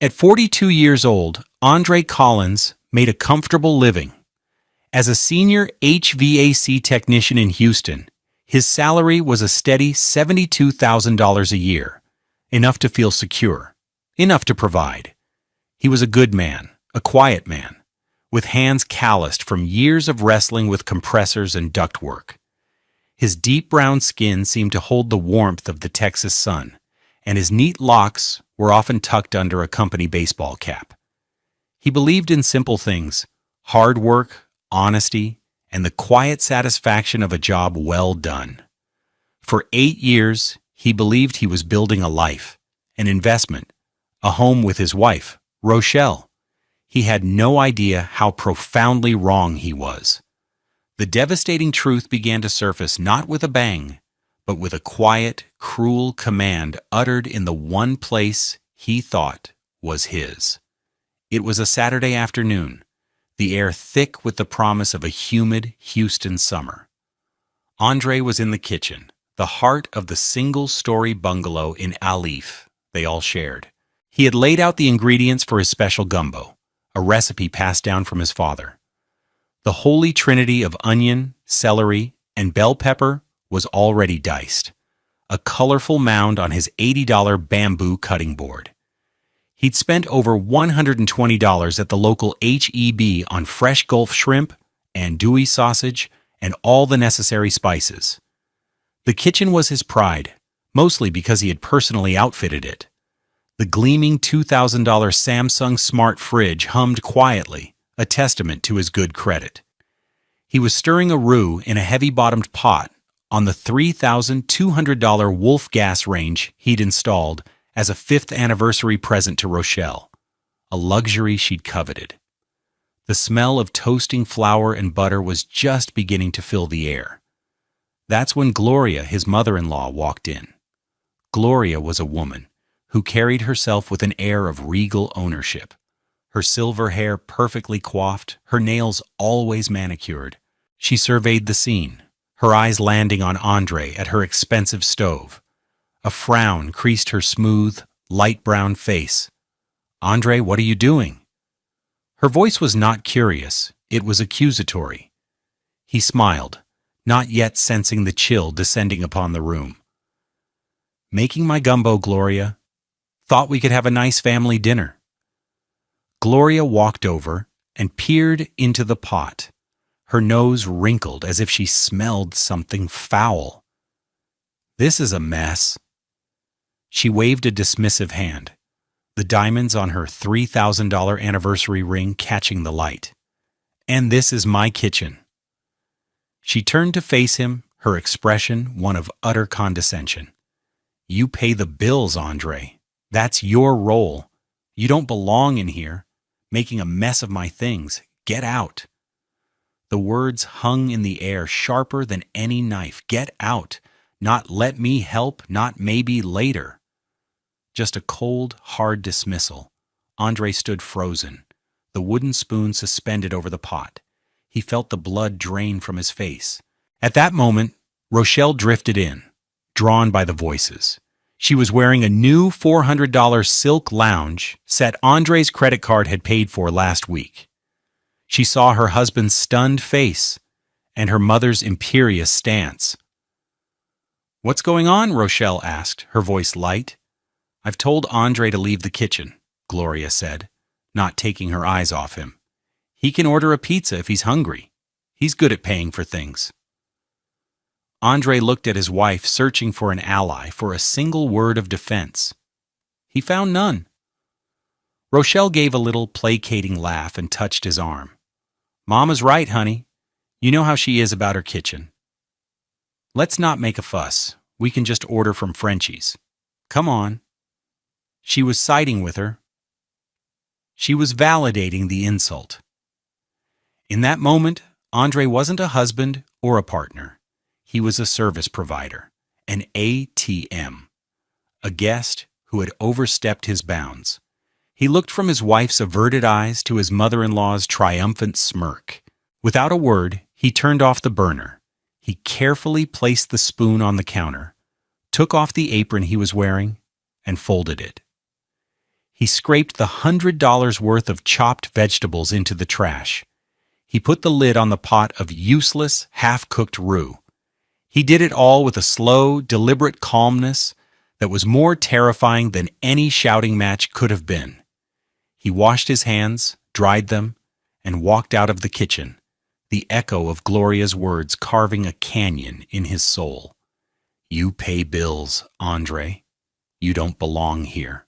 At 42 years old, Andre Collins made a comfortable living. As a senior HVAC technician in Houston, his salary was a steady $72,000 a year, enough to feel secure, enough to provide. He was a good man, a quiet man, with hands calloused from years of wrestling with compressors and ductwork. His deep brown skin seemed to hold the warmth of the Texas sun, and his neat locks were often tucked under a company baseball cap. He believed in simple things: hard work, honesty, and the quiet satisfaction of a job well done. For 8 years, he believed he was building a life, an investment, a home with his wife, Rochelle. He had no idea how profoundly wrong he was. The devastating truth began to surface not with a bang, but with a quiet, cruel command uttered in the one place he thought was his. It was a Saturday afternoon, the air thick with the promise of a humid Houston summer. Andre was in the kitchen, the heart of the single-story bungalow in Alif they all shared. He had laid out the ingredients for his special gumbo, a recipe passed down from his father. The holy trinity of onion, celery, and bell pepper was already diced, a colorful mound on his $80 bamboo cutting board. He'd spent over $120 at the local H-E-B on fresh Gulf shrimp, andouille sausage, and all the necessary spices. The kitchen was his pride, mostly because he had personally outfitted it. The gleaming $2,000 Samsung Smart Fridge hummed quietly, a testament to his good credit. He was stirring a roux in a heavy-bottomed pot on the $3,200 Wolf gas range he'd installed as a 5th anniversary present to Rochelle, a luxury she'd coveted. The smell of toasting flour and butter was just beginning to fill the air. That's when Gloria, his mother-in-law, walked in. Gloria was a woman who carried herself with an air of regal ownership, her silver hair perfectly coiffed, her nails always manicured. She surveyed the scene, her eyes landing on Andre at her expensive stove. A frown creased her smooth, light brown face. "Andre, what are you doing?" Her voice was not curious, it was accusatory. He smiled, not yet sensing the chill descending upon the room. "Making my gumbo, Gloria. Thought we could have a nice family dinner." Gloria walked over and peered into the pot. Her nose wrinkled as if she smelled something foul. "This is a mess." She waved a dismissive hand, the diamonds on her $3,000 anniversary ring catching the light. "And this is my kitchen." She turned to face him, her expression one of utter condescension. "You pay the bills, Andre. That's your role. You don't belong in here, making a mess of my things. Get out." The words hung in the air sharper than any knife. Get out. Not let me help, not maybe later. Just a cold, hard dismissal. Andre stood frozen, the wooden spoon suspended over the pot. He felt the blood drain from his face. At that moment, Rochelle drifted in, drawn by the voices. She was wearing a new $400 silk lounge set Andre's credit card had paid for last week. She saw her husband's stunned face and her mother's imperious stance. "What's going on?" Rochelle asked, her voice light. "I've told Andre to leave the kitchen," Gloria said, not taking her eyes off him. "He can order a pizza if he's hungry. He's good at paying for things." Andre looked at his wife, searching for an ally, for a single word of defense. He found none. Rochelle gave a little placating laugh and touched his arm. "Mama's right, honey. You know how she is about her kitchen. Let's not make a fuss. We can just order from Frenchie's. Come on." She was siding with her. She was validating the insult. In that moment, Andre wasn't a husband or a partner. He was a service provider, an ATM, a guest who had overstepped his bounds. He looked from his wife's averted eyes to his mother-in-law's triumphant smirk. Without a word, he turned off the burner. He carefully placed the spoon on the counter, took off the apron he was wearing, and folded it. He scraped the $100 worth of chopped vegetables into the trash. He put the lid on the pot of useless, half-cooked roux. He did it all with a slow, deliberate calmness that was more terrifying than any shouting match could have been. He washed his hands, dried them, and walked out of the kitchen, the echo of Gloria's words carving a canyon in his soul. "You pay bills, Andre. You don't belong here."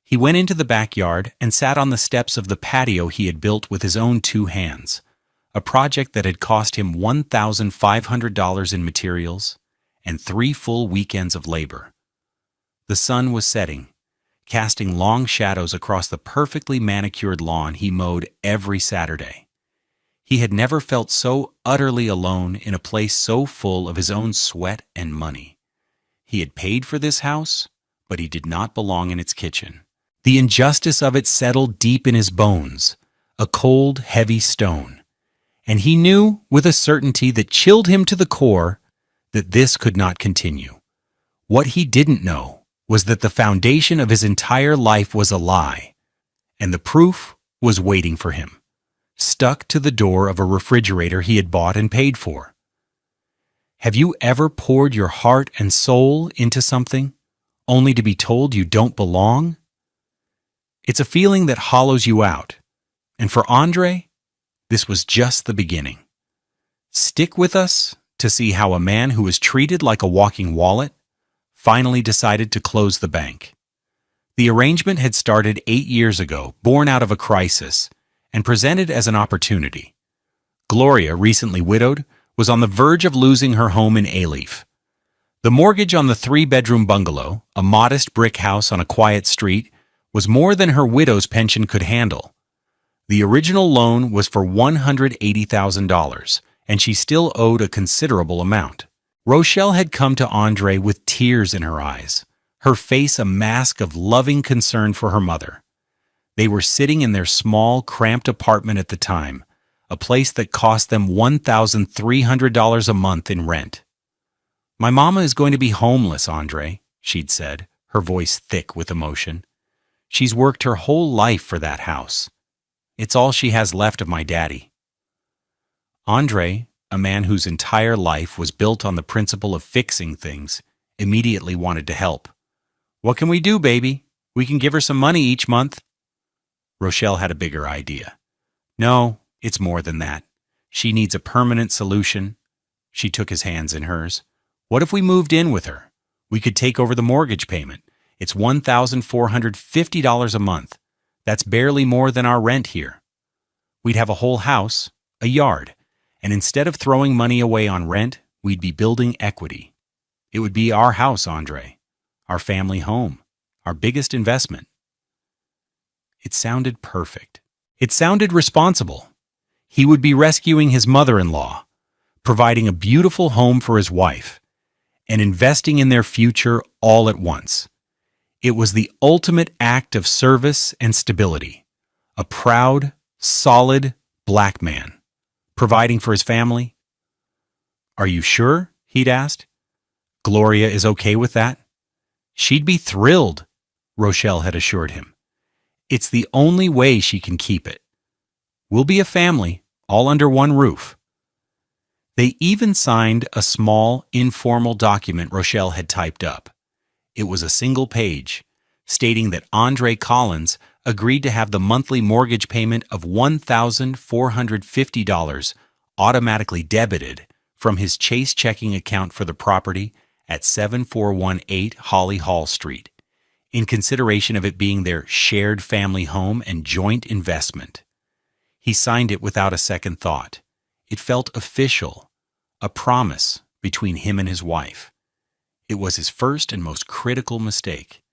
He went into the backyard and sat on the steps of the patio he had built with his own 2 hands, a project that had cost him $1,500 in materials and 3 full weekends of labor. The sun was setting, casting long shadows across the perfectly manicured lawn he mowed every Saturday. He had never felt so utterly alone in a place so full of his own sweat and money. He had paid for this house, but he did not belong in its kitchen. The injustice of it settled deep in his bones, a cold, heavy stone. And he knew, with a certainty that chilled him to the core, that this could not continue. What he didn't know was that the foundation of his entire life was a lie, and the proof was waiting for him, stuck to the door of a refrigerator he had bought and paid for. Have you ever poured your heart and soul into something, only to be told you don't belong? It's a feeling that hollows you out, and for Andre, this was just the beginning. Stick with us to see how a man who was treated like a walking wallet finally decided to close the bank. The arrangement had started 8 years ago, born out of a crisis, and presented as an opportunity. Gloria, recently widowed, was on the verge of losing her home in Alief. The mortgage on the 3-bedroom bungalow, a modest brick house on a quiet street, was more than her widow's pension could handle. The original loan was for $180,000, and she still owed a considerable amount. Rochelle had come to Andre with tears in her eyes, her face a mask of loving concern for her mother. They were sitting in their small, cramped apartment at the time, a place that cost them $1,300 a month in rent. "My mama is going to be homeless, Andre," she'd said, her voice thick with emotion. "She's worked her whole life for that house. It's all she has left of my daddy." Andre, a man whose entire life was built on the principle of fixing things, immediately wanted to help. "What can we do, baby? We can give her some money each month." Rochelle had a bigger idea. "No, it's more than that. She needs a permanent solution." She took his hands in hers. "What if we moved in with her? We could take over the mortgage payment. It's $1,450 a month. That's barely more than our rent here. We'd have a whole house, a yard, and instead of throwing money away on rent, we'd be building equity. It would be our house, Andre, our family home, our biggest investment." It sounded perfect. It sounded responsible. He would be rescuing his mother-in-law, providing a beautiful home for his wife, and investing in their future all at once. It was the ultimate act of service and stability. A proud, solid black man, providing for his family. "Are you sure?" he'd asked. "Gloria is okay with that?" "She'd be thrilled," Rochelle had assured him. "It's the only way she can keep it. We'll be a family, all under one roof." They even signed a small, informal document Rochelle had typed up. It was a single page, stating that Andre Collins agreed to have the monthly mortgage payment of $1,450 automatically debited from his Chase checking account for the property at 7418 Holly Hall Street, in consideration of it being their shared family home and joint investment. He signed it without a second thought. It felt official, a promise between him and his wife. It was his first and most critical mistake.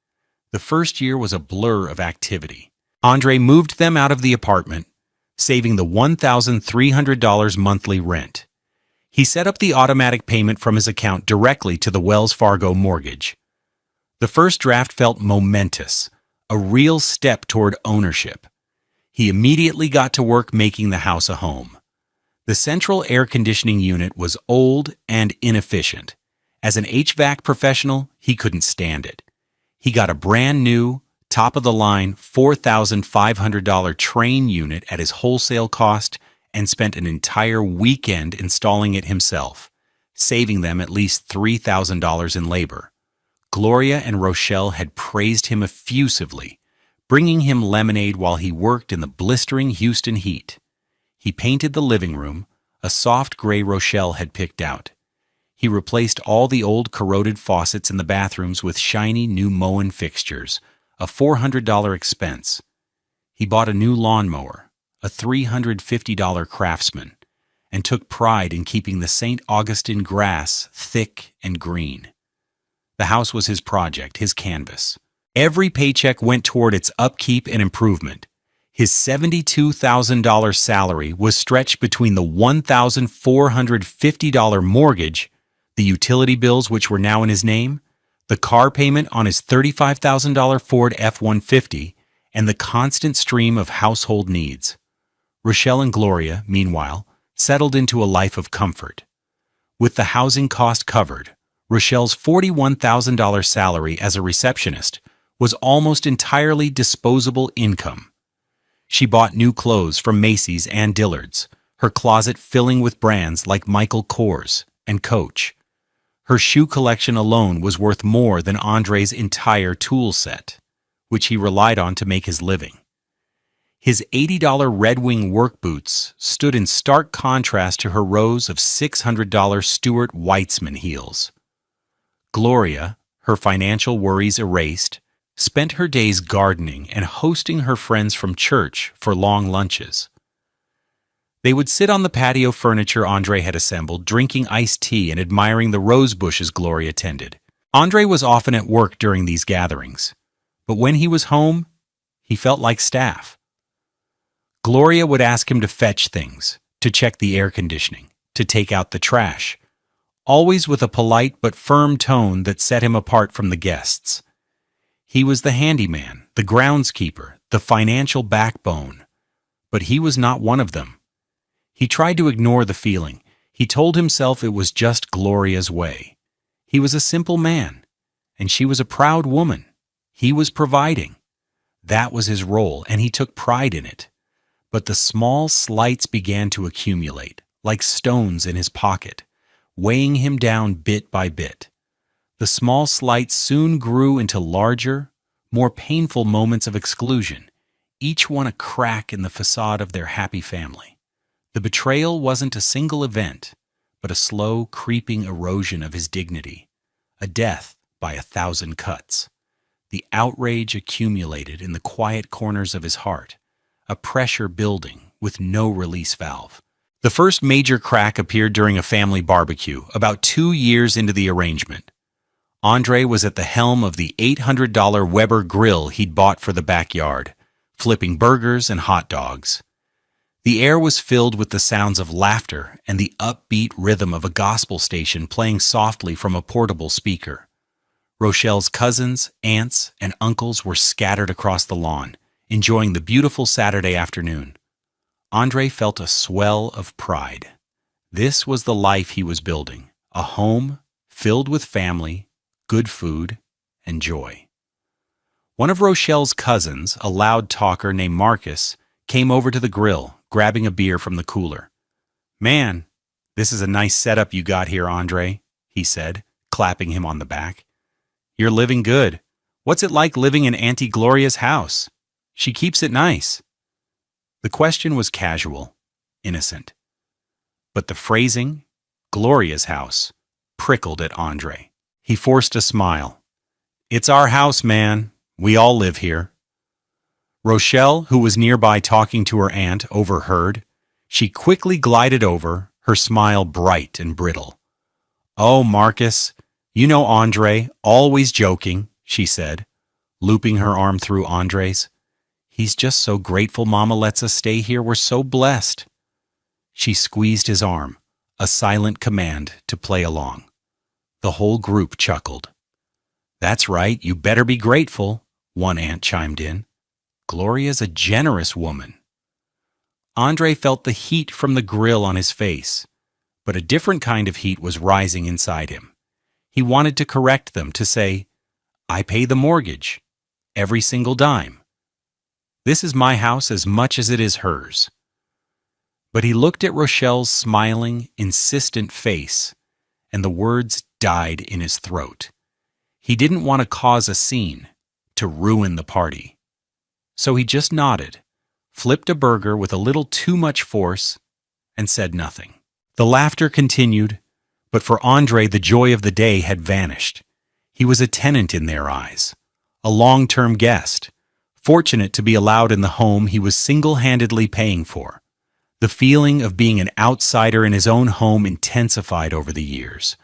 The first year was a blur of activity. Andre moved them out of the apartment, saving the $1,300 monthly rent. He set up the automatic payment from his account directly to the Wells Fargo mortgage. The first draft felt momentous, a real step toward ownership. He immediately got to work making the house a home. The central air conditioning unit was old and inefficient. As an HVAC professional, he couldn't stand it. He got a brand new, top-of-the-line $4,500 train unit at his wholesale cost, and spent an entire weekend installing it himself, saving them at least $3,000 in labor. Gloria and Rochelle had praised him effusively, bringing him lemonade while he worked in the blistering Houston heat. He painted the living room, a soft gray Rochelle had picked out. He replaced all the old corroded faucets in the bathrooms with shiny new Moen fixtures, a $400 expense. He bought a new lawnmower, a $350 Craftsman, and took pride in keeping the St. Augustine grass thick and green. The house was his project, his canvas. Every paycheck went toward its upkeep and improvement. His $72,000 salary was stretched between the $1,450 mortgage, the utility bills which were now in his name, the car payment on his $35,000 Ford F-150, and the constant stream of household needs. Rochelle and Gloria, meanwhile, settled into a life of comfort. With the housing cost covered, Rochelle's $41,000 salary as a receptionist was almost entirely disposable income. She bought new clothes from Macy's and Dillard's, her closet filling with brands like Michael Kors and Coach. Her shoe collection alone was worth more than Andre's entire tool set, which he relied on to make his living. His $80 Red Wing work boots stood in stark contrast to her rows of $600 Stuart Weitzman heels. Gloria, her financial worries erased, spent her days gardening and hosting her friends from church for long lunches. They would sit on the patio furniture Andre had assembled, drinking iced tea and admiring the rose bushes Gloria tended. Andre was often at work during these gatherings, but when he was home, he felt like staff. Gloria would ask him to fetch things, to check the air conditioning, to take out the trash, always with a polite but firm tone that set him apart from the guests. He was the handyman, the groundskeeper, the financial backbone, but he was not one of them. He tried to ignore the feeling. He told himself it was just Gloria's way. He was a simple man, and she was a proud woman. He was providing. That was his role, and he took pride in it. But the small slights began to accumulate, like stones in his pocket, weighing him down bit by bit. The small slights soon grew into larger, more painful moments of exclusion, each one a crack in the facade of their happy family. The betrayal wasn't a single event, but a slow, creeping erosion of his dignity, a death by 1,000 cuts. The outrage accumulated in the quiet corners of his heart, a pressure building with no release valve. The first major crack appeared during a family barbecue, about 2 years into the arrangement. Andre was at the helm of the $800 Weber grill he'd bought for the backyard, flipping burgers and hot dogs. The air was filled with the sounds of laughter and the upbeat rhythm of a gospel station playing softly from a portable speaker. Rochelle's cousins, aunts, and uncles were scattered across the lawn, enjoying the beautiful Saturday afternoon. Andre felt a swell of pride. This was the life he was building, a home filled with family, good food, and joy. One of Rochelle's cousins, a loud talker named Marcus, came over to the grill, grabbing a beer from the cooler. "Man, this is a nice setup you got here, Andre," he said, clapping him on the back. "You're living good. What's it like living in Auntie Gloria's house? She keeps it nice." The question was casual, innocent. But the phrasing, Gloria's house, prickled at Andre. He forced a smile. "It's our house, man. We all live here." Rochelle, who was nearby talking to her aunt, overheard. She quickly glided over, her smile bright and brittle. "Oh, Marcus, you know Andre, always joking," she said, looping her arm through Andre's. "He's just so grateful Mama lets us stay here. We're so blessed." She squeezed his arm, a silent command to play along. The whole group chuckled. "That's right, you better be grateful," one aunt chimed in. "Gloria's a generous woman." Andre felt the heat from the grill on his face, but a different kind of heat was rising inside him. He wanted to correct them, to say, "I pay the mortgage. Every single dime. This is my house as much as it is hers." But he looked at Rochelle's smiling, insistent face, and the words died in his throat. He didn't want to cause a scene, to ruin the party. So he just nodded, flipped a burger with a little too much force, and said nothing. The laughter continued, but for Andre the joy of the day had vanished. He was a tenant in their eyes, a long-term guest, fortunate to be allowed in the home he was single-handedly paying for. The feeling of being an outsider in his own home intensified over the years.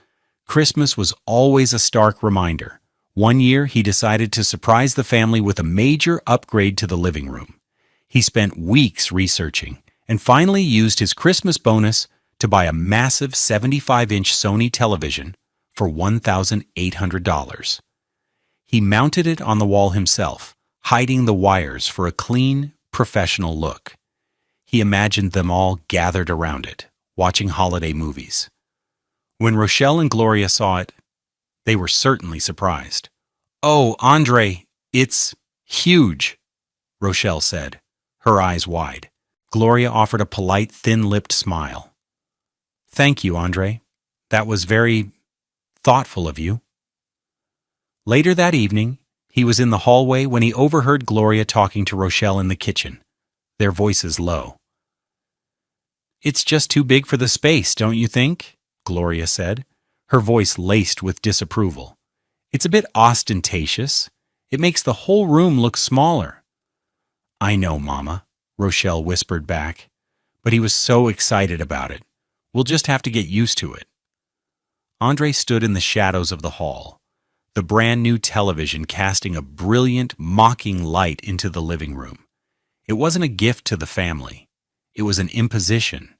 Christmas was always a stark reminder. One year, he decided to surprise the family with a major upgrade to the living room. He spent weeks researching and finally used his Christmas bonus to buy a massive 75-inch Sony television for $1,800. He mounted it on the wall himself, hiding the wires for a clean, professional look. He imagined them all gathered around it, watching holiday movies. When Rochelle and Gloria saw it, they were certainly surprised. "Oh, Andre, it's huge," Rochelle said, her eyes wide. Gloria offered a polite, thin-lipped smile. "Thank you, Andre. That was very thoughtful of you." Later that evening, he was in the hallway when he overheard Gloria talking to Rochelle in the kitchen, their voices low. "It's just too big for the space, don't you think?" Gloria said, her voice laced with disapproval. "It's a bit ostentatious. It makes the whole room look smaller." "I know, Mama," Rochelle whispered back, "but he was so excited about it. We'll just have to get used to it." Andre stood in the shadows of the hall, the brand-new television casting a brilliant, mocking light into the living room. It wasn't a gift to the family. It was an imposition.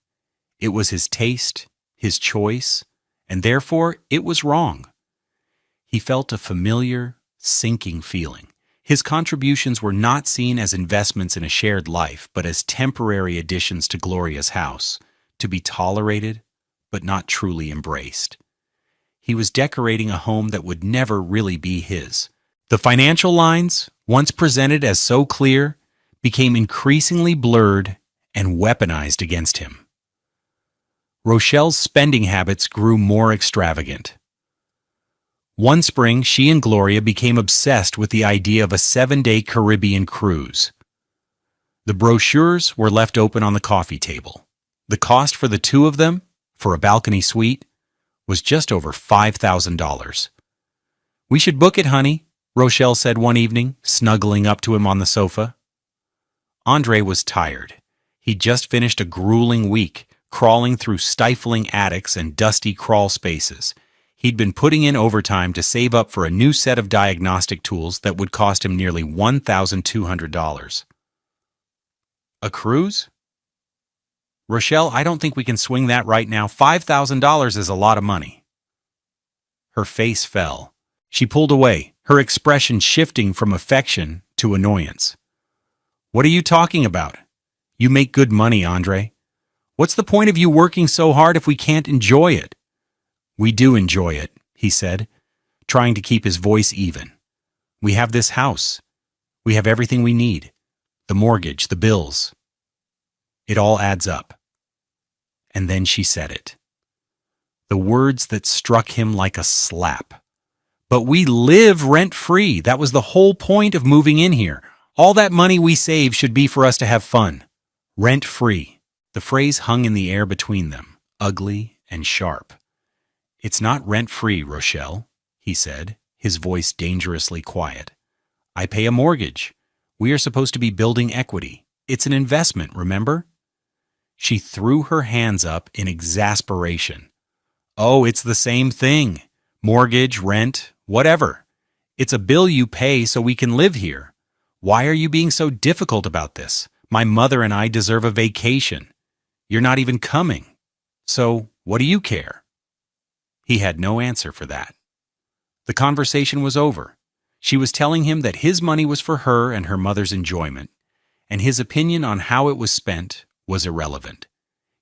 It was his taste, his choice, and therefore it was wrong. He felt a familiar, sinking feeling. His contributions were not seen as investments in a shared life, but as temporary additions to Gloria's house, to be tolerated, but not truly embraced. He was decorating a home that would never really be his. The financial lines, once presented as so clear, became increasingly blurred and weaponized against him. Rochelle's spending habits grew more extravagant. One spring, she and Gloria became obsessed with the idea of a 7-day Caribbean cruise. The brochures were left open on the coffee table. The cost for the two of them, for a balcony suite, was just over $5,000. "We should book it, honey," Rochelle said one evening, snuggling up to him on the sofa. Andre was tired. He'd just finished a grueling week, crawling through stifling attics and dusty crawl spaces. He'd been putting in overtime to save up for a new set of diagnostic tools that would cost him nearly $1,200. "A cruise? Rochelle, I don't think we can swing that right now. $5,000 is a lot of money." Her face fell. She pulled away, her expression shifting from affection to annoyance. "What are you talking about? You make good money, Andre. What's the point of you working so hard if we can't enjoy it?" "We do enjoy it," he said, trying to keep his voice even. "We have this house. We have everything we need. The mortgage, the bills. It all adds up." And then she said it. The words that struck him like a slap. "But we live rent-free. That was the whole point of moving in here. All that money we save should be for us to have fun. Rent-free." The phrase hung in the air between them, ugly and sharp. "It's not rent-free, Rochelle," he said, his voice dangerously quiet. "I pay a mortgage. We are supposed to be building equity. It's an investment, remember?" She threw her hands up in exasperation. "Oh, it's the same thing. Mortgage, rent, whatever. It's a bill you pay so we can live here. Why are you being so difficult about this? My mother and I deserve a vacation. You're not even coming. So, what do you care?" He had no answer for that. The conversation was over. She was telling him that his money was for her and her mother's enjoyment, and his opinion on how it was spent was irrelevant.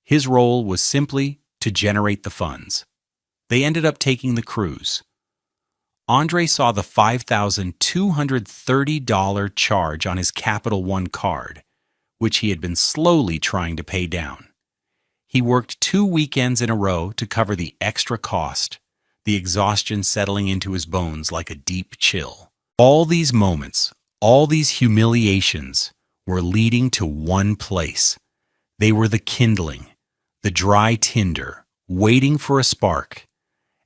His role was simply to generate the funds. They ended up taking the cruise. Andre saw the $5,230 charge on his Capital One card, which he had been slowly trying to pay down. He worked 2 weekends in a row to cover the extra cost, the exhaustion settling into his bones like a deep chill. All these moments, all these humiliations, were leading to one place. They were the kindling, the dry tinder, waiting for a spark.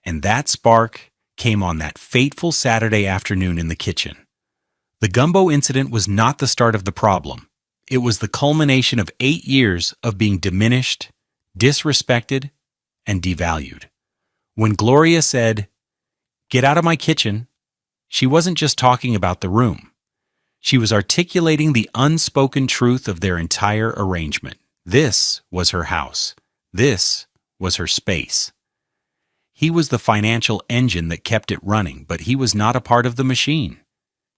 And that spark came on that fateful Saturday afternoon in the kitchen. The gumbo incident was not the start of the problem. It was the culmination of 8 years of being diminished, disrespected, and devalued. When Gloria said, "Get out of my kitchen," she wasn't just talking about the room. She was articulating the unspoken truth of their entire arrangement. This was her house. This was her space. He was the financial engine that kept it running, but he was not a part of the machine.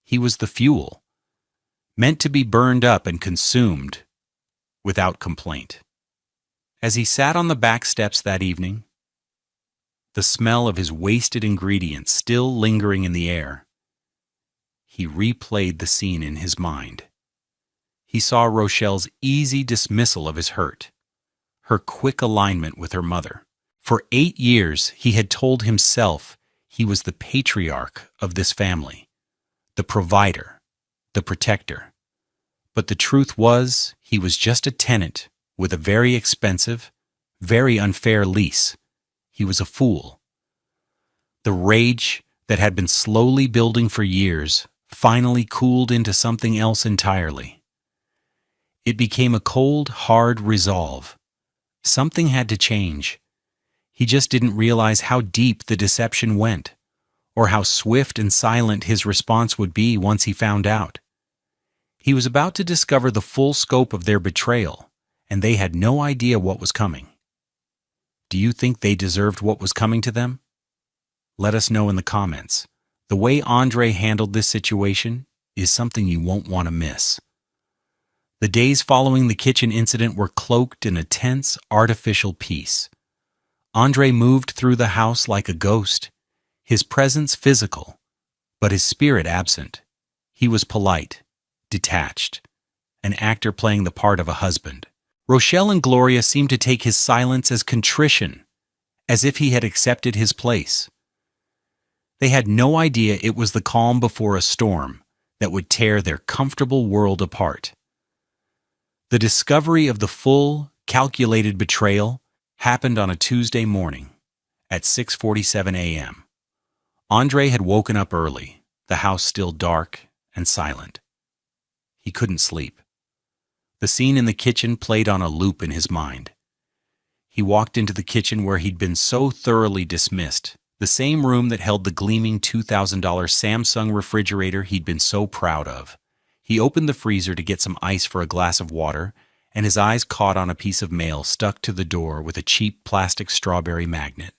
He was the fuel, meant to be burned up and consumed without complaint. As he sat on the back steps that evening, the smell of his wasted ingredients still lingering in the air, he replayed the scene in his mind. He saw Rochelle's easy dismissal of his hurt, her quick alignment with her mother. For 8 years, he had told himself he was the patriarch of this family, the provider, the protector. But the truth was, he was just a tenant with a very expensive, very unfair lease. He was a fool. The rage that had been slowly building for years finally cooled into something else entirely. It became a cold, hard resolve. Something had to change. He just didn't realize how deep the deception went, or how swift and silent his response would be once he found out. He was about to discover the full scope of their betrayal, and they had no idea what was coming. Do you think they deserved what was coming to them? Let us know in the comments. The way Andre handled this situation is something you won't want to miss. The days following the kitchen incident were cloaked in a tense, artificial peace. Andre moved through the house like a ghost, his presence physical, but his spirit absent. He was polite, detached, an actor playing the part of a husband. Rochelle and Gloria seemed to take his silence as contrition, as if he had accepted his place. They had no idea it was the calm before a storm that would tear their comfortable world apart. The discovery of the full, calculated betrayal happened on a Tuesday morning at 6:47 a.m. Andre had woken up early, the house still dark and silent. He couldn't sleep. The scene in the kitchen played on a loop in his mind. He walked into the kitchen where he'd been so thoroughly dismissed, the same room that held the gleaming $2,000 Samsung refrigerator he'd been so proud of. He opened the freezer to get some ice for a glass of water, and his eyes caught on a piece of mail stuck to the door with a cheap plastic strawberry magnet.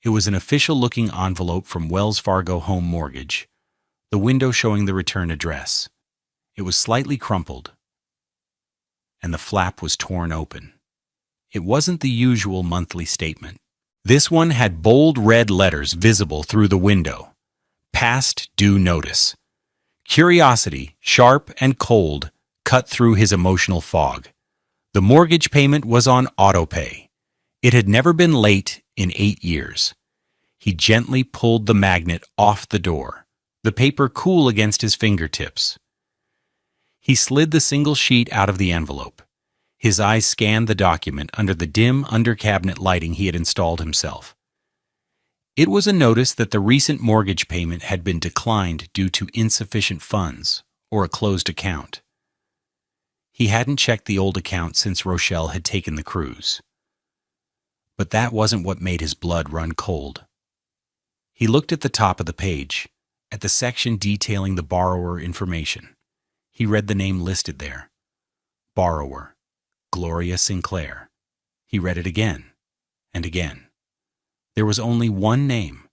It was an official-looking envelope from Wells Fargo Home Mortgage, the window showing the return address. It was slightly crumpled, and the flap was torn open. It wasn't the usual monthly statement. This one had bold red letters visible through the window. Past due notice. Curiosity, sharp and cold, cut through his emotional fog. The mortgage payment was on autopay. It had never been late in 8 years. He gently pulled the magnet off the door, the paper cool against his fingertips. He slid the single sheet out of the envelope. His eyes scanned the document under the dim under-cabinet lighting he had installed himself. It was a notice that the recent mortgage payment had been declined due to insufficient funds or a closed account. He hadn't checked the old account since Rochelle had taken the cruise. But that wasn't what made his blood run cold. He looked at the top of the page, at the section detailing the borrower information. He read the name listed there. Borrower, Gloria Sinclair. He read it again and again. There was only one name,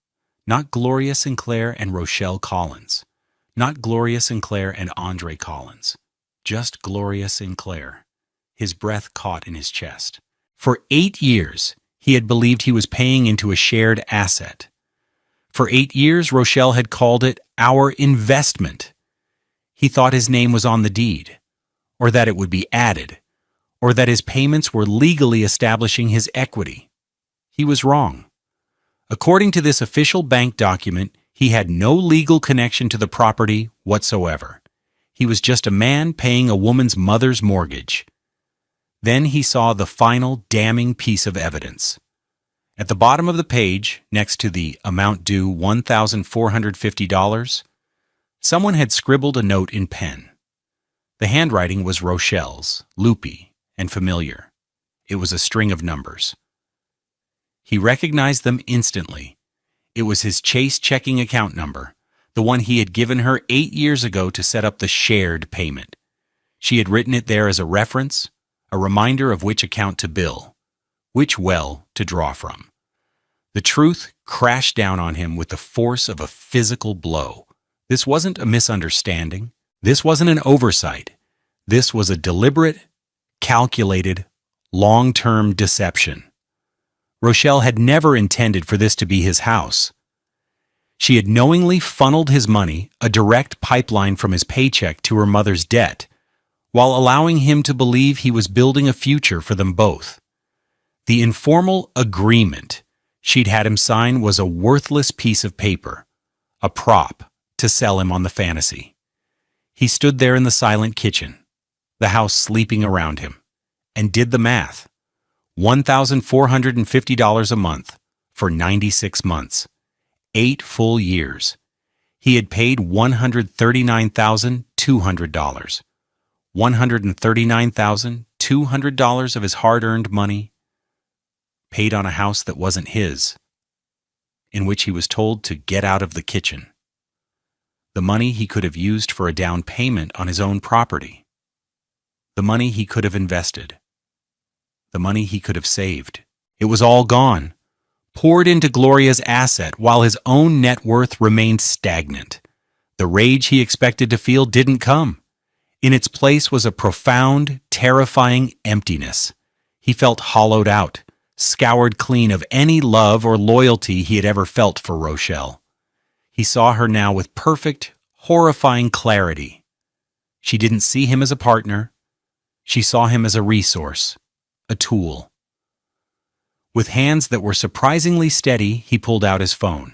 not Gloria Sinclair and Rochelle Collins, not Gloria Sinclair and Andre Collins, just Gloria Sinclair. His breath caught in his chest. For 8 years, he had believed he was paying into a shared asset. For 8 years, Rochelle had called it our investment. He thought his name was on the deed, or that it would be added, or that his payments were legally establishing his equity. He was wrong. According to this official bank document, he had no legal connection to the property whatsoever. He was just a man paying a woman's mother's mortgage. Then he saw the final damning piece of evidence. At the bottom of the page, next to the amount due $1,450, someone had scribbled a note in pen. The handwriting was Rochelle's, loopy and familiar. It was a string of numbers. He recognized them instantly. It was his Chase checking account number, the one he had given her 8 years ago to set up the shared payment. She had written it there as a reference, a reminder of which account to bill, which well to draw from. The truth crashed down on him with the force of a physical blow. This wasn't a misunderstanding. This wasn't an oversight. This was a deliberate, calculated, long-term deception. Rochelle had never intended for this to be his house. She had knowingly funneled his money, a direct pipeline from his paycheck to her mother's debt, while allowing him to believe he was building a future for them both. The informal agreement she'd had him sign was a worthless piece of paper, a prop to sell him on the fantasy. He stood there in the silent kitchen, the house sleeping around him, and did the math. $1,450 a month for 96 months, 8 full years. He had paid $139,200. $139,200 of his hard-earned money, paid on a house that wasn't his, in which he was told to get out of the kitchen. The money he could have used for a down payment on his own property. The money he could have invested. The money he could have saved. It was all gone, poured into Gloria's asset while his own net worth remained stagnant. The rage he expected to feel didn't come. In its place was a profound, terrifying emptiness. He felt hollowed out, scoured clean of any love or loyalty he had ever felt for Rochelle. He saw her now with perfect, horrifying clarity. She didn't see him as a partner. She saw him as a resource, a tool. With hands that were surprisingly steady, he pulled out his phone.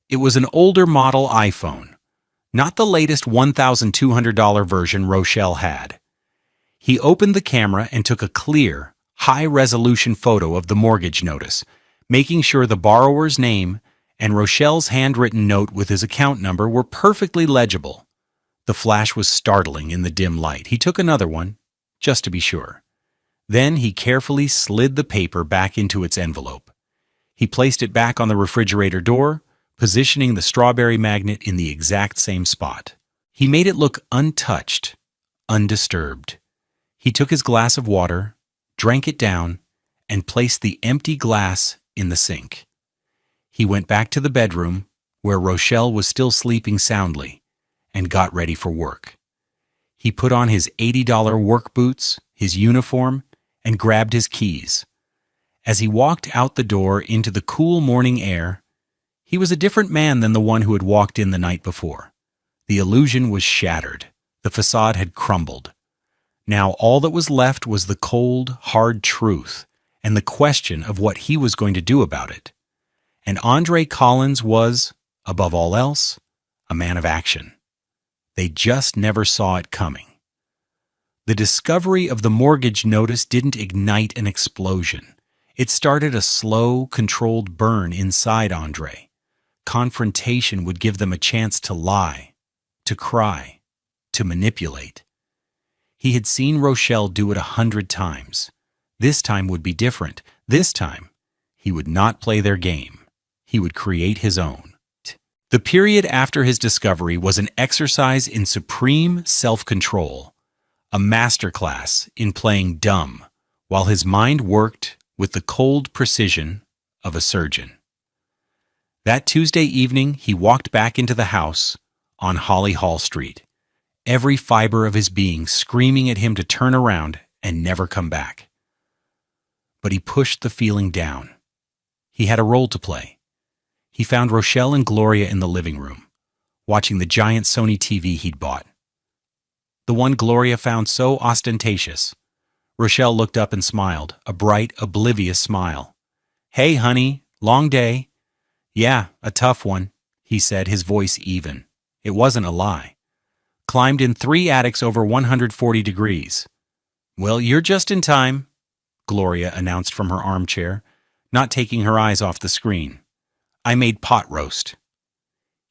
It was an older model iPhone, not the latest $1,200 version Rochelle had. He opened the camera and took a clear, high-resolution photo of the mortgage notice, making sure the borrower's name and Rochelle's handwritten note with his account number were perfectly legible. The flash was startling in the dim light. He took another one, just to be sure. Then he carefully slid the paper back into its envelope. He placed it back on the refrigerator door, positioning the strawberry magnet in the exact same spot. He made it look untouched, undisturbed. He took his glass of water, drank it down, and placed the empty glass in the sink. He went back to the bedroom, where Rochelle was still sleeping soundly, and got ready for work. He put on his $80 work boots, his uniform, and grabbed his keys. As he walked out the door into the cool morning air, he was a different man than the one who had walked in the night before. The illusion was shattered. The facade had crumbled. Now all that was left was the cold, hard truth and the question of what he was going to do about it. And Andre Collins was, above all else, a man of action. They just never saw it coming. The discovery of the mortgage notice didn't ignite an explosion. It started a slow, controlled burn inside Andre. Confrontation would give them a chance to lie, to cry, to manipulate. He had seen Rochelle do it 100 times. This time would be different. This time, he would not play their game. He would create his own. The period after his discovery was an exercise in supreme self-control, a masterclass in playing dumb, while his mind worked with the cold precision of a surgeon. That Tuesday evening, he walked back into the house on Holly Hall Street, every fiber of his being screaming at him to turn around and never come back. But he pushed the feeling down. He had a role to play. He found Rochelle and Gloria in the living room, watching the giant Sony TV he'd bought. The one Gloria found so ostentatious. Rochelle looked up and smiled, a bright, oblivious smile. "Hey, honey, long day." "Yeah, a tough one," he said, his voice even. It wasn't a lie. "Climbed in 3 attics over 140 degrees. "Well, you're just in time," Gloria announced from her armchair, not taking her eyes off the screen. "I made pot roast."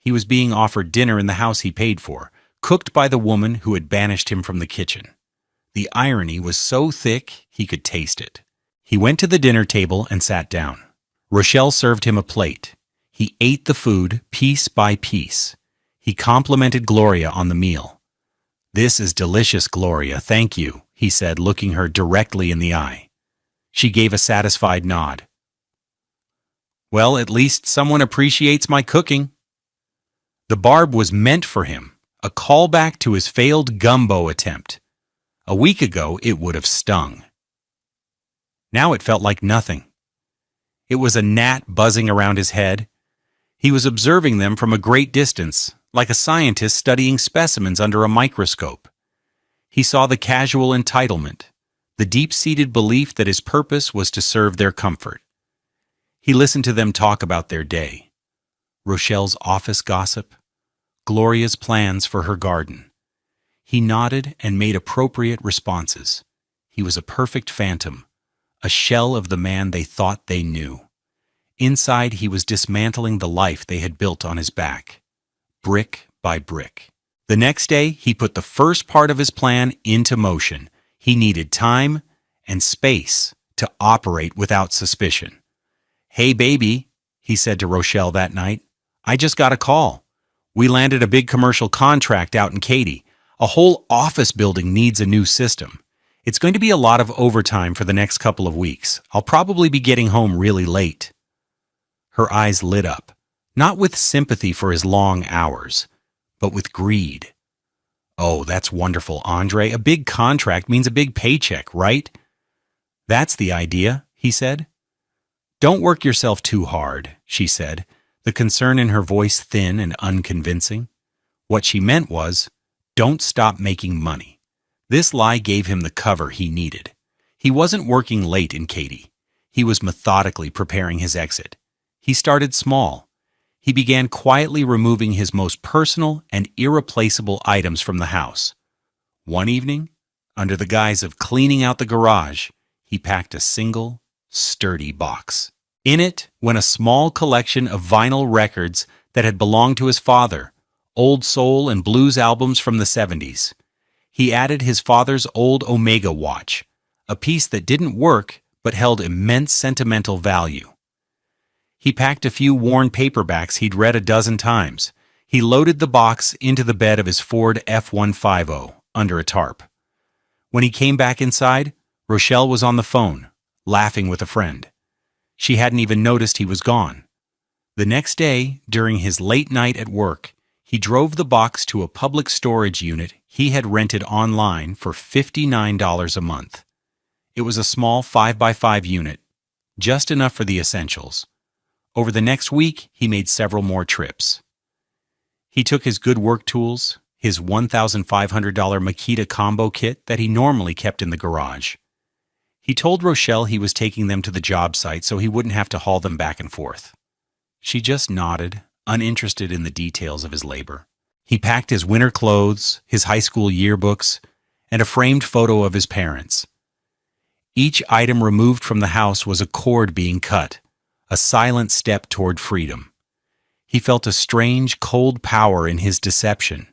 He was being offered dinner in the house he paid for, cooked by the woman who had banished him from the kitchen. The irony was so thick he could taste it. He went to the dinner table and sat down. Rochelle served him a plate. He ate the food piece by piece. He complimented Gloria on the meal. "This is delicious, Gloria, thank you," he said, looking her directly in the eye. She gave a satisfied nod. "Well, at least someone appreciates my cooking." The barb was meant for him, a callback to his failed gumbo attempt. A week ago, it would have stung. Now it felt like nothing. It was a gnat buzzing around his head. He was observing them from a great distance, like a scientist studying specimens under a microscope. He saw the casual entitlement, the deep-seated belief that his purpose was to serve their comfort. He listened to them talk about their day. Rochelle's office gossip, Gloria's plans for her garden. He nodded and made appropriate responses. He was a perfect phantom, a shell of the man they thought they knew. Inside, he was dismantling the life they had built on his back, brick by brick. The next day, he put the first part of his plan into motion. He needed time and space to operate without suspicion. "Hey, baby," he said to Rochelle that night, "I just got a call. We landed a big commercial contract out in Katy. A whole office building needs a new system. It's going to be a lot of overtime for the next couple of weeks. I'll probably be getting home really late." Her eyes lit up, not with sympathy for his long hours, but with greed. "Oh, that's wonderful, Andre. A big contract means a big paycheck, right?" "That's the idea," he said. "Don't work yourself too hard," she said, the concern in her voice thin and unconvincing. What she meant was, don't stop making money. This lie gave him the cover he needed. He wasn't working late in Katy. He was methodically preparing his exit. He started small. He began quietly removing his most personal and irreplaceable items from the house. One evening, under the guise of cleaning out the garage, he packed a single, sturdy box. In it went a small collection of vinyl records that had belonged to his father, old soul and blues albums from the 70s. He added his father's old Omega watch, a piece that didn't work but held immense sentimental value. He packed a few worn paperbacks he'd read a dozen times. He loaded the box into the bed of his Ford F-150 under a tarp. When he came back inside, Rochelle was on the phone, laughing with a friend. She hadn't even noticed he was gone. The next day, during his late night at work, he drove the box to a public storage unit he had rented online for $59 a month. It was a small 5x5 unit, just enough for the essentials. Over the next week, he made several more trips. He took his good work tools, his $1,500 Makita combo kit that he normally kept in the garage. He told Rochelle he was taking them to the job site so he wouldn't have to haul them back and forth. She just nodded, uninterested in the details of his labor. He packed his winter clothes, his high school yearbooks, and a framed photo of his parents. Each item removed from the house was a cord being cut, a silent step toward freedom. He felt a strange, cold power in his deception.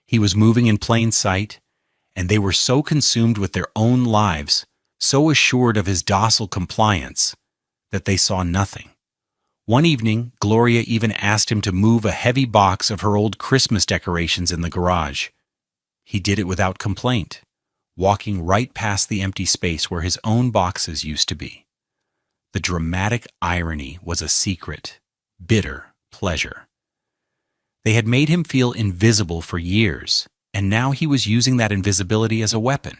He was moving in plain sight, and they were so consumed with their own lives, so assured of his docile compliance, that they saw nothing. One evening, Gloria even asked him to move a heavy box of her old Christmas decorations in the garage. He did it without complaint, walking right past the empty space where his own boxes used to be. The dramatic irony was a secret, bitter pleasure. They had made him feel invisible for years, and now he was using that invisibility as a weapon.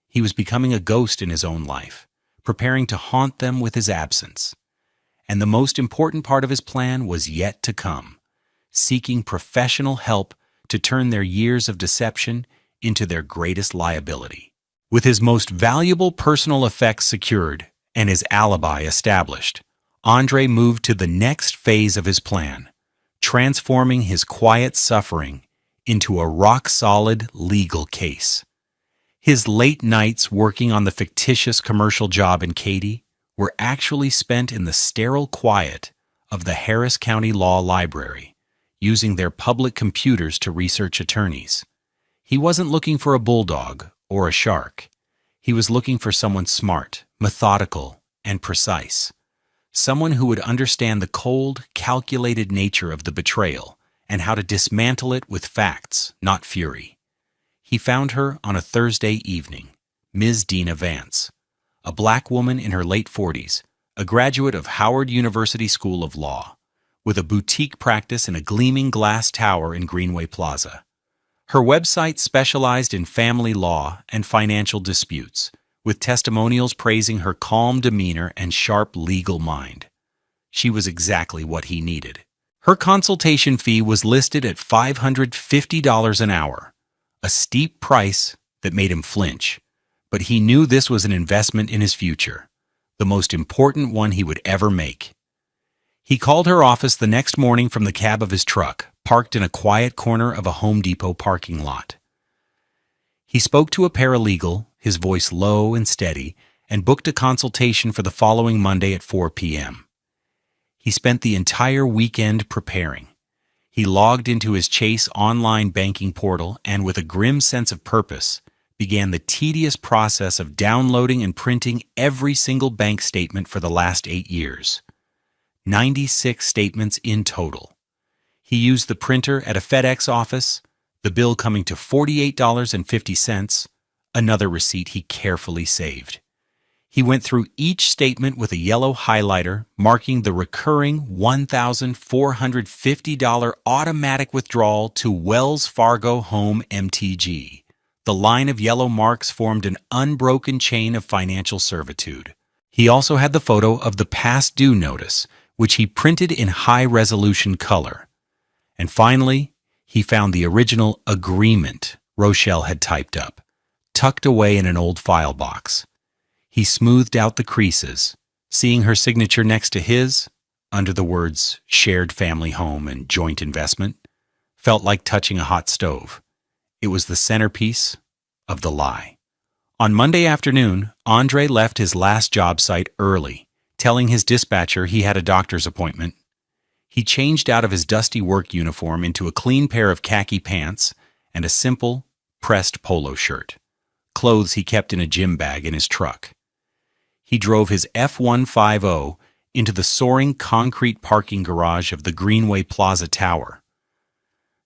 He was becoming a ghost in his own life, preparing to haunt them with his absence. And the most important part of his plan was yet to come, seeking professional help to turn their years of deception into their greatest liability. With his most valuable personal effects secured and his alibi established, Andre moved to the next phase of his plan, transforming his quiet suffering into a rock-solid legal case. His late nights working on the fictitious commercial job in Katy were actually spent in the sterile quiet of the Harris County Law Library, using their public computers to research attorneys. He wasn't looking for a bulldog or a shark. He was looking for someone smart, methodical, and precise. Someone who would understand the cold, calculated nature of the betrayal and how to dismantle it with facts, not fury. He found her on a Thursday evening, Ms. Dina Vance, a black woman in her late 40s, a graduate of Howard University School of Law, with a boutique practice in a gleaming glass tower in Greenway Plaza. Her website specialized in family law and financial disputes, with testimonials praising her calm demeanor and sharp legal mind. She was exactly what he needed. Her consultation fee was listed at $550 an hour, a steep price that made him flinch, but he knew this was an investment in his future, the most important one he would ever make. He called her office the next morning from the cab of his truck, parked in a quiet corner of a Home Depot parking lot. He spoke to a paralegal, his voice low and steady, and booked a consultation for the following Monday at 4 p.m. He spent the entire weekend preparing. He logged into his Chase online banking portal and, with a grim sense of purpose, began the tedious process of downloading and printing every single bank statement for the last 8 years. 96 statements in total. He used the printer at a FedEx office, the bill coming to $48.50, another receipt he carefully saved. He went through each statement with a yellow highlighter, marking the recurring $1,450 automatic withdrawal to Wells Fargo Home MTG. The line of yellow marks formed an unbroken chain of financial servitude. He also had the photo of the past due notice, which he printed in high-resolution color. And finally, he found the original agreement Rochelle had typed up, tucked away in an old file box. He smoothed out the creases, seeing her signature next to his, under the words shared family home and joint investment, felt like touching a hot stove. It was the centerpiece of the lie. On Monday afternoon, Andre left his last job site early, telling his dispatcher he had a doctor's appointment. He changed out of his dusty work uniform into a clean pair of khaki pants and a simple, pressed polo shirt, clothes he kept in a gym bag in his truck. He drove his F-150 into the soaring concrete parking garage of the Greenway Plaza Tower.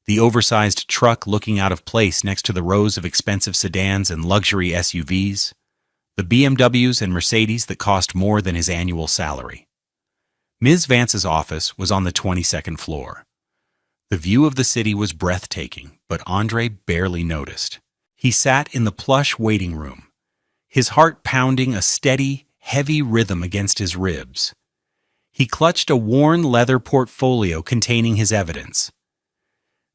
The oversized truck looking out of place next to the rows of expensive sedans and luxury SUVs, the BMWs and Mercedes that cost more than his annual salary. Ms. Vance's office was on the 22nd floor. The view of the city was breathtaking, but Andre barely noticed. He sat in the plush waiting room, his heart pounding a steady, heavy rhythm against his ribs. He clutched a worn leather portfolio containing his evidence.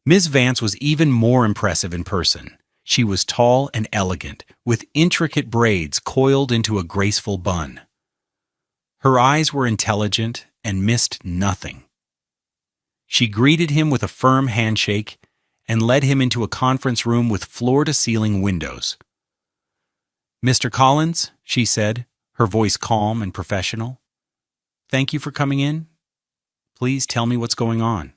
Ms. Vance was even more impressive in person. She was tall and elegant, with intricate braids coiled into a graceful bun. Her eyes were intelligent and missed nothing. She greeted him with a firm handshake and led him into a conference room with floor-to-ceiling windows. "Mr. Collins," she said, her voice calm and professional, "thank you for coming in. Please tell me what's going on."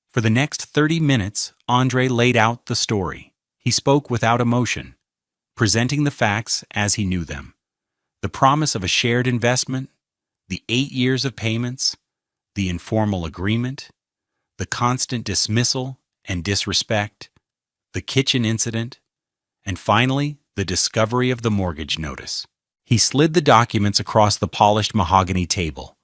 For the next 30 minutes, Andre laid out the story. He spoke without emotion, presenting the facts as he knew them. The promise of a shared investment, the 8 years of payments, the informal agreement, the constant dismissal and disrespect, the kitchen incident, and finally, the discovery of the mortgage notice. He slid the documents across the polished mahogany table,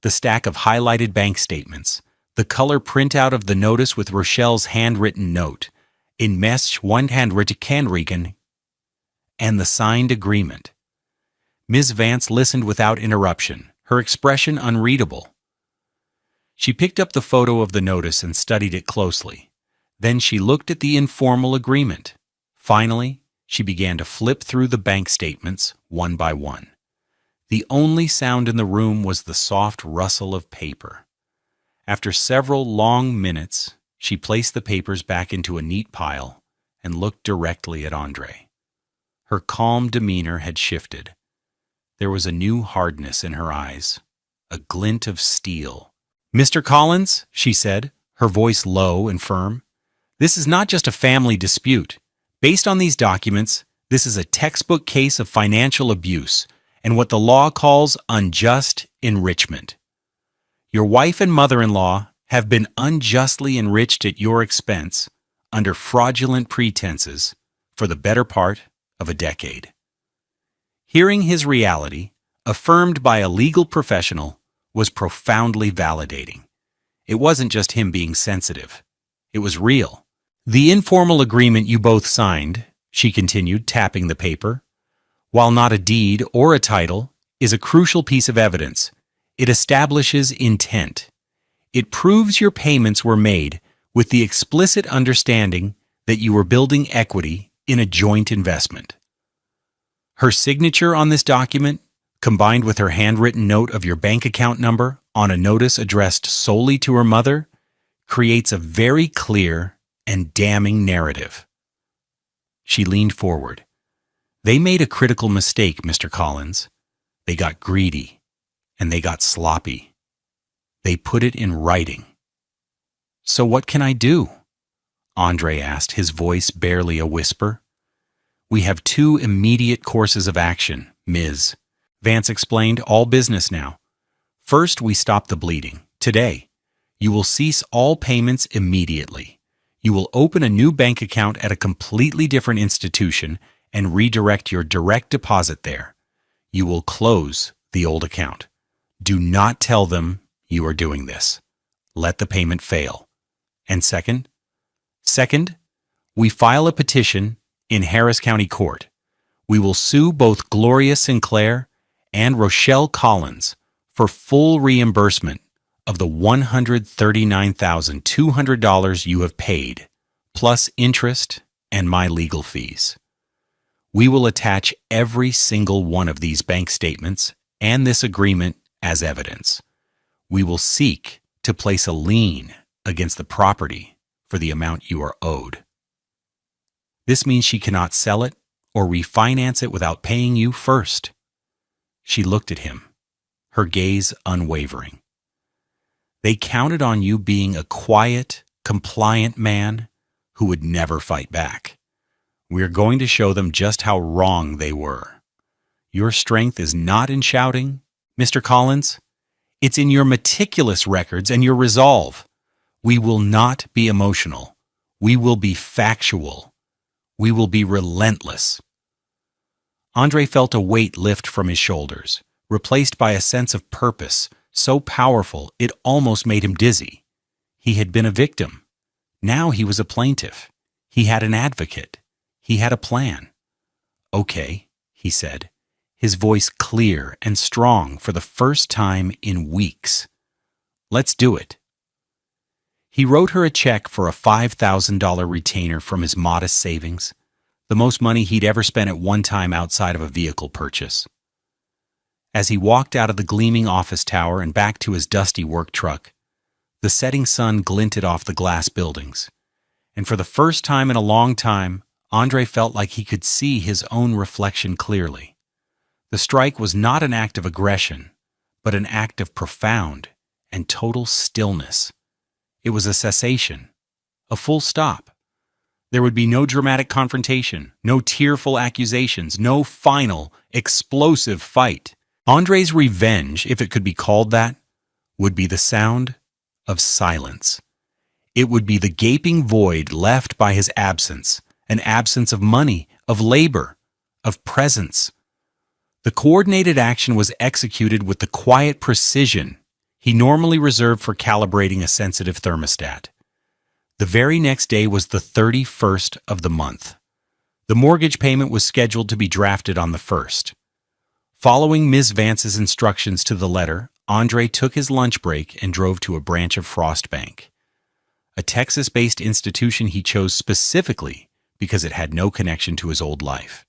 the stack of highlighted bank statements, the color printout of the notice with Rochelle's handwritten note, in Mesh one handwritten, and the signed agreement. Ms. Vance listened without interruption, her expression unreadable. She picked up the photo of the notice and studied it closely. Then she looked at the informal agreement. Finally, she began to flip through the bank statements one by one. The only sound in the room was the soft rustle of paper. After several long minutes, she placed the papers back into a neat pile and looked directly at Andre. Her calm demeanor had shifted. There was a new hardness in her eyes, a glint of steel. "Mr. Collins," she said, her voice low and firm, "this is not just a family dispute. Based on these documents, this is a textbook case of financial abuse and what the law calls unjust enrichment. Your wife and mother-in-law have been unjustly enriched at your expense under fraudulent pretenses for the better part of a decade." Hearing his reality, affirmed by a legal professional, was profoundly validating. It wasn't just him being sensitive. It was real. "The informal agreement you both signed," she continued, tapping the paper, "while not a deed or a title, is a crucial piece of evidence. It establishes intent. It proves your payments were made with the explicit understanding that you were building equity in a joint investment." Her signature on this document, combined with her handwritten note of your bank account number on a notice addressed solely to her mother, creates a very clear and damning narrative. She leaned forward. "They made a critical mistake, Mr. Collins. They got greedy, and they got sloppy. They put it in writing." "So what can I do?" Andre asked, his voice barely a whisper. "We have two immediate courses of action, Ms." Vance explained, "all business now. First, we stop the bleeding. Today, you will cease all payments immediately. You will open a new bank account at a completely different institution and redirect your direct deposit there. You will close the old account. Do not tell them you are doing this. Let the payment fail. And second, we file a petition in Harris County Court. We will sue both Gloria Sinclair and Rochelle Collins for full reimbursement of the $139,200 you have paid, plus interest and my legal fees. We will attach every single one of these bank statements and this agreement as evidence. We will seek to place a lien against the property for the amount you are owed. This means she cannot sell it or refinance it without paying you first." She looked at him, her gaze unwavering. "They counted on you being a quiet, compliant man who would never fight back. We are going to show them just how wrong they were. Your strength is not in shouting, Mr. Collins. It's in your meticulous records and your resolve. We will not be emotional. We will be factual. We will be relentless." Andre felt a weight lift from his shoulders, replaced by a sense of purpose so powerful it almost made him dizzy. He had been a victim. Now he was a plaintiff. He had an advocate. He had a plan. "Okay," he said, his voice clear and strong for the first time in weeks. "Let's do it." He wrote her a check for a $5,000 retainer from his modest savings, the most money he'd ever spent at one time outside of a vehicle purchase. As he walked out of the gleaming office tower and back to his dusty work truck, the setting sun glinted off the glass buildings, and for the first time in a long time, Andre felt like he could see his own reflection clearly. The strike was not an act of aggression, but an act of profound and total stillness. It was a cessation, a full stop. There would be no dramatic confrontation, no tearful accusations, no final, explosive fight. Andre's revenge, if it could be called that, would be the sound of silence. It would be the gaping void left by his absence, an absence of money, of labor, of presence. The coordinated action was executed with the quiet precision he normally reserved for calibrating a sensitive thermostat. The very next day was the 31st of the month. The mortgage payment was scheduled to be drafted on the 1st. Following Ms. Vance's instructions to the letter, Andre took his lunch break and drove to a branch of Frost Bank, a Texas-based institution he chose specifically because it had no connection to his old life.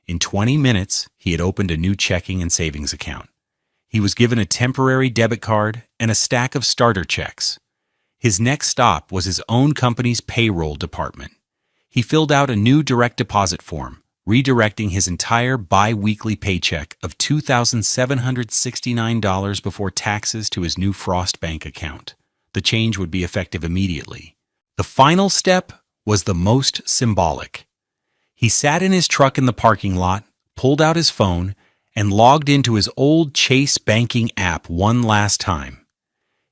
In 20 minutes, he had opened a new checking and savings account. He was given a temporary debit card and a stack of starter checks. His next stop was his own company's payroll department. He filled out a new direct deposit form, redirecting his entire bi-weekly paycheck of $2,769 before taxes to his new Frost Bank account. The change would be effective immediately. The final step was the most symbolic. He sat in his truck in the parking lot, pulled out his phone, and logged into his old Chase banking app one last time.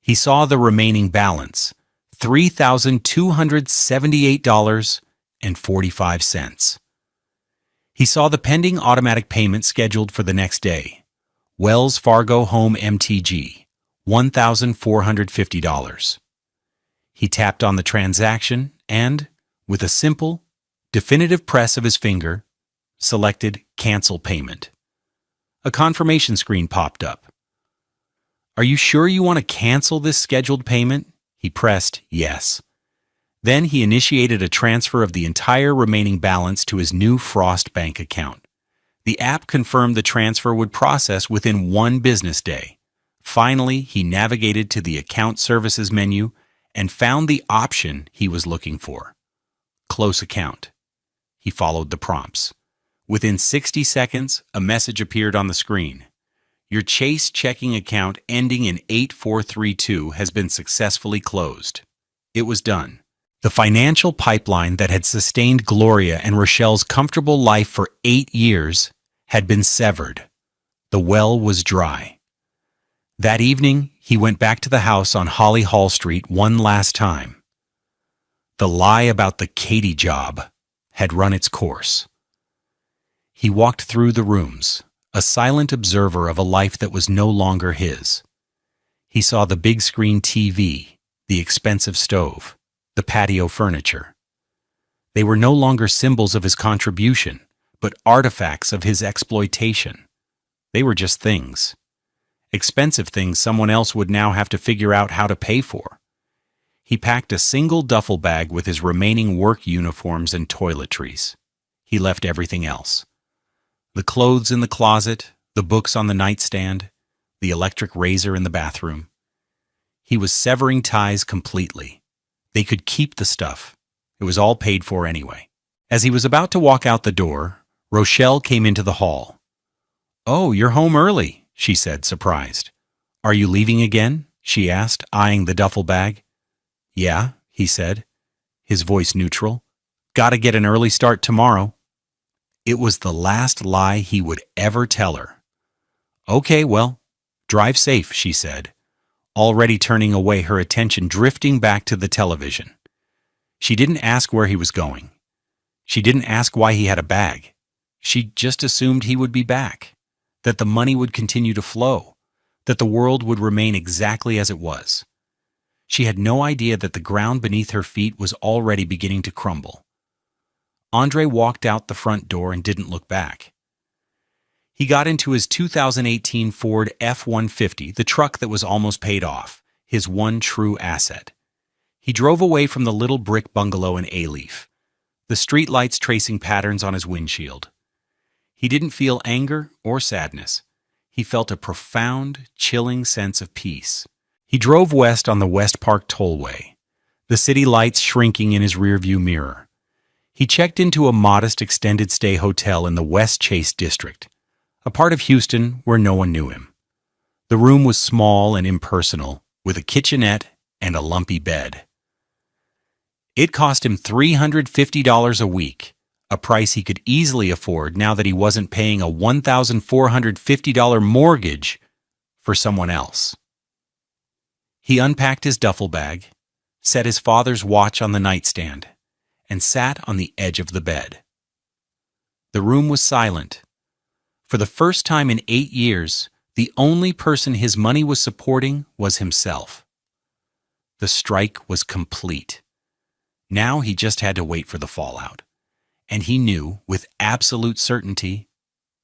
He saw the remaining balance, $3,278.45. He saw the pending automatic payment scheduled for the next day, Wells Fargo Home MTG, $1,450. He tapped on the transaction and, with a simple, definitive press of his finger, selected Cancel Payment. A confirmation screen popped up. "Are you sure you want to cancel this scheduled payment?" He pressed Yes. Then he initiated a transfer of the entire remaining balance to his new Frost Bank account. The app confirmed the transfer would process within 1 business day. Finally, he navigated to the Account Services menu and found the option he was looking for. Close account. He followed the prompts. Within 60 seconds, a message appeared on the screen. Your Chase checking account ending in 8432 has been successfully closed. It was done. The financial pipeline that had sustained Gloria and Rochelle's comfortable life for 8 years had been severed. The well was dry. That evening, he went back to the house on Holly Hall Street one last time. The lie about the Katie job had run its course. He walked through the rooms, a silent observer of a life that was no longer his. He saw the big screen TV, the expensive stove, the patio furniture. They were no longer symbols of his contribution, but artifacts of his exploitation. They were just things. Expensive things someone else would now have to figure out how to pay for. He packed a single duffel bag with his remaining work uniforms and toiletries. He left everything else. The clothes in the closet, the books on the nightstand, the electric razor in the bathroom. He was severing ties completely. They could keep the stuff. It was all paid for anyway. As he was about to walk out the door, Rochelle came into the hall. "Oh, you're home early," she said, surprised. "Are you leaving again?" she asked, eyeing the duffel bag. "Yeah," he said, his voice neutral. "Gotta get an early start tomorrow." It was the last lie he would ever tell her. "Okay, well, drive safe," she said, already turning away, her attention drifting back to the television. She didn't ask where he was going. She didn't ask why he had a bag. She just assumed he would be back, that the money would continue to flow, that the world would remain exactly as it was. She had no idea that the ground beneath her feet was already beginning to crumble. Andre walked out the front door and didn't look back. He got into his 2018 Ford F-150, the truck that was almost paid off, his one true asset. He drove away from the little brick bungalow in A-Leaf, the streetlights tracing patterns on his windshield. He didn't feel anger or sadness. He felt a profound, chilling sense of peace. He drove west on the West Park Tollway, the city lights shrinking in his rearview mirror. He checked into a modest extended-stay hotel in the West Chase district, a part of Houston where no one knew him. The room was small and impersonal, with a kitchenette and a lumpy bed. It cost him $350 a week, a price he could easily afford now that he wasn't paying a $1,450 mortgage for someone else. He unpacked his duffel bag, set his father's watch on the nightstand, and sat on the edge of the bed. The room was silent. For the first time in 8 years, the only person his money was supporting was himself. The strike was complete. Now he just had to wait for the fallout, and he knew with absolute certainty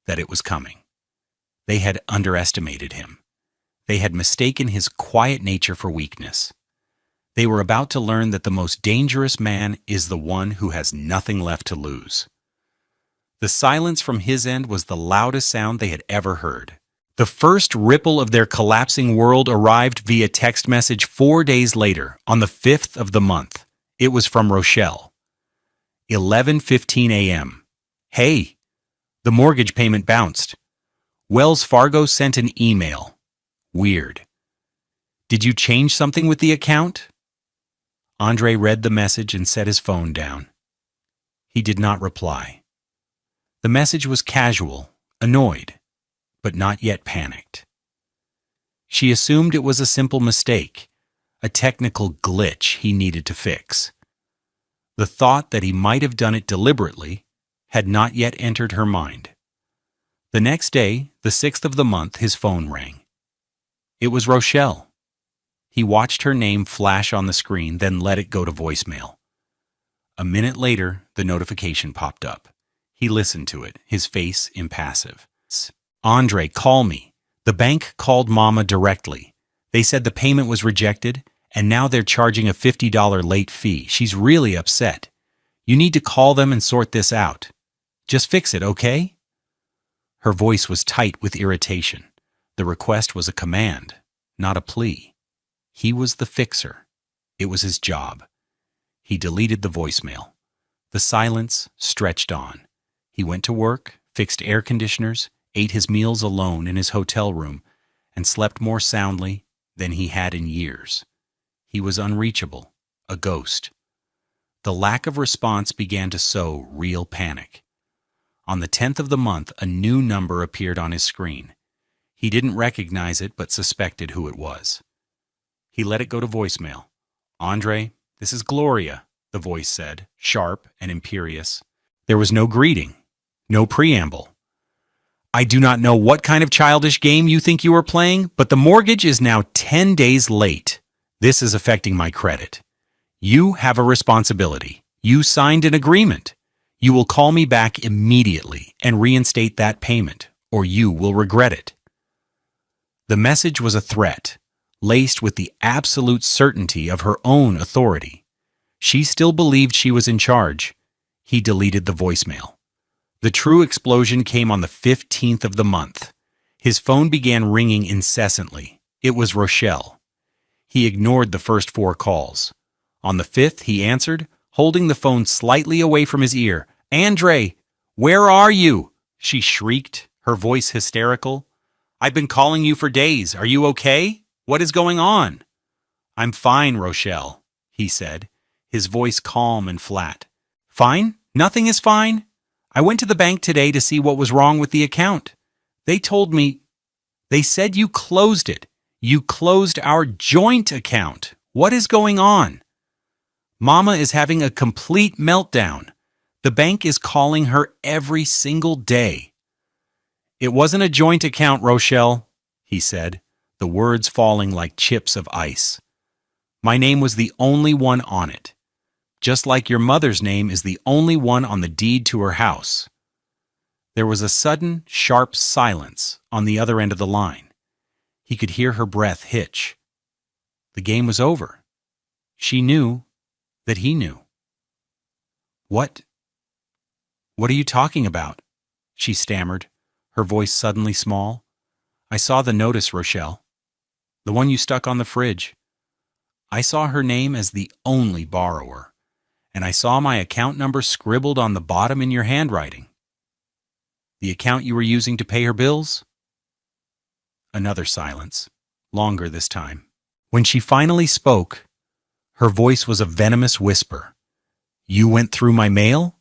that it was coming. They had underestimated him. They had mistaken his quiet nature for weakness. They were about to learn that the most dangerous man is the one who has nothing left to lose. The silence from his end was the loudest sound they had ever heard. The first ripple of their collapsing world arrived via text message 4 days later, on the 5th of the month. It was from Rochelle. 11:15 a.m. Hey, the mortgage payment bounced. Wells Fargo sent an email. Weird. Did you change something with the account? Andre read the message and set his phone down. He did not reply. The message was casual, annoyed, but not yet panicked. She assumed it was a simple mistake, a technical glitch he needed to fix. The thought that he might have done it deliberately had not yet entered her mind. The next day, the 6th of the month, his phone rang. It was Rochelle. He watched her name flash on the screen, then let it go to voicemail. A minute later, the notification popped up. He listened to it, his face impassive. Andre, call me. The bank called Mama directly. They said the payment was rejected, and now they're charging a $50 late fee. She's really upset. You need to call them and sort this out. Just fix it, okay? Her voice was tight with irritation. The request was a command, not a plea. He was the fixer. It was his job. He deleted the voicemail. The silence stretched on. He went to work, fixed air conditioners, ate his meals alone in his hotel room, and slept more soundly than he had in years. He was unreachable, a ghost. The lack of response began to sow real panic. On the 10th of the month, a new number appeared on his screen. He didn't recognize it, but suspected who it was. He let it go to voicemail. Andre, this is Gloria, the voice said, sharp and imperious. There was no greeting, no preamble. I do not know what kind of childish game you think you are playing, but the mortgage is now 10 days late. This is affecting my credit. You have a responsibility. You signed an agreement. You will call me back immediately and reinstate that payment, or you will regret it. The message was a threat, laced with the absolute certainty of her own authority. She still believed she was in charge. He deleted the voicemail. The true explosion came on the 15th of the month. His phone began ringing incessantly. It was Rochelle. He ignored the first 4 calls. On the 5th, he answered, holding the phone slightly away from his ear. Andre, where are you? She shrieked, her voice hysterical. I've been calling you for days. Are you okay? What is going on? I'm fine, Rochelle, he said, his voice calm and flat. Fine? Nothing is fine? I went to the bank today to see what was wrong with the account. They said you closed it. You closed our joint account. What is going on? Mama is having a complete meltdown. The bank is calling her every single day. It wasn't a joint account, Rochelle, he said, the words falling like chips of ice. My name was the only one on it, just like your mother's name is the only one on the deed to her house. There was a sudden, sharp silence on the other end of the line. He could hear her breath hitch. The game was over. She knew that he knew. What are you talking about? She stammered, her voice suddenly small. I saw the notice, Rochelle. The one you stuck on the fridge. I saw her name as the only borrower, and I saw my account number scribbled on the bottom in your handwriting. The account you were using to pay her bills? Another silence, longer this time. When she finally spoke, her voice was a venomous whisper. You went through my mail?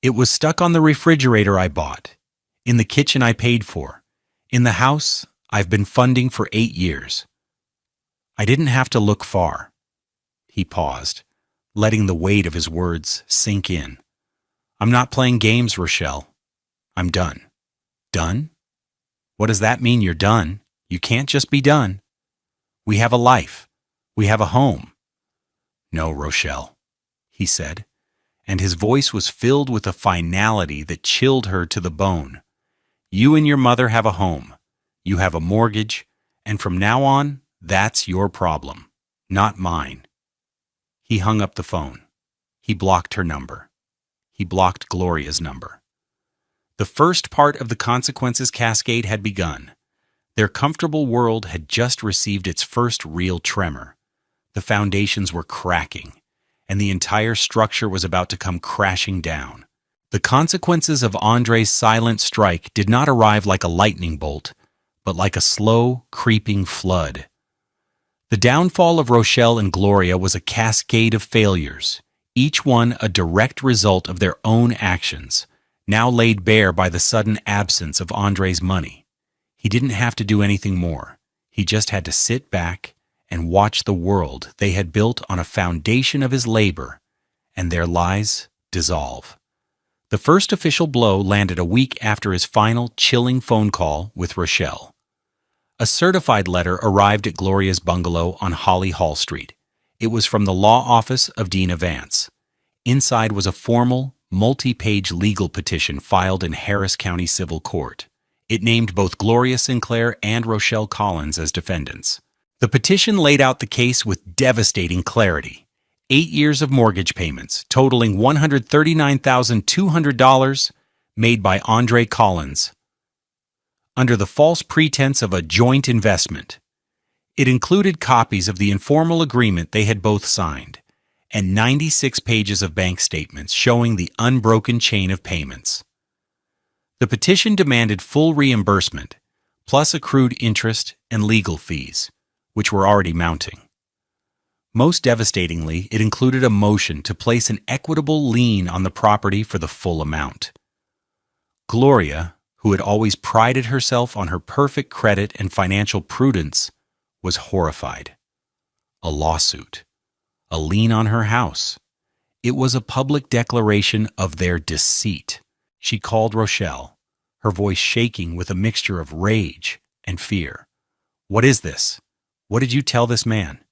It was stuck on the refrigerator I bought, in the kitchen I paid for, in the house I've been funding for 8 years. I didn't have to look far. He paused, letting the weight of his words sink in. I'm not playing games, Rochelle. I'm done. Done? What does that mean you're done? You can't just be done. We have a life. We have a home. No, Rochelle, he said, and his voice was filled with a finality that chilled her to the bone. You and your mother have a home. You have a mortgage, and from now on, that's your problem, not mine." He hung up the phone. He blocked her number. He blocked Gloria's number. The first part of the consequences cascade had begun. Their comfortable world had just received its first real tremor. The foundations were cracking, and the entire structure was about to come crashing down. The consequences of Andre's silent strike did not arrive like a lightning bolt, but like a slow, creeping flood. The downfall of Rochelle and Gloria was a cascade of failures, each one a direct result of their own actions, now laid bare by the sudden absence of Andre's money. He didn't have to do anything more. He just had to sit back and watch the world they had built on a foundation of his labor and their lies dissolve. The first official blow landed a week after his final, chilling phone call with Rochelle. A certified letter arrived at Gloria's bungalow on Holly Hall Street. It was from the law office of Dina Vance. Inside was a formal, multi-page legal petition filed in Harris County Civil Court. It named both Gloria Sinclair and Rochelle Collins as defendants. The petition laid out the case with devastating clarity. 8 years of mortgage payments, totaling $139,200, made by Andre Collins, under the false pretense of a joint investment. It included copies of the informal agreement they had both signed, and 96 pages of bank statements showing the unbroken chain of payments. The petition demanded full reimbursement, plus accrued interest and legal fees, which were already mounting. Most devastatingly, it included a motion to place an equitable lien on the property for the full amount. Gloria, who had always prided herself on her perfect credit and financial prudence, was horrified. A lawsuit. A lien on her house. It was a public declaration of their deceit. She called Rochelle, her voice shaking with a mixture of rage and fear. "What is this? What did you tell this man?"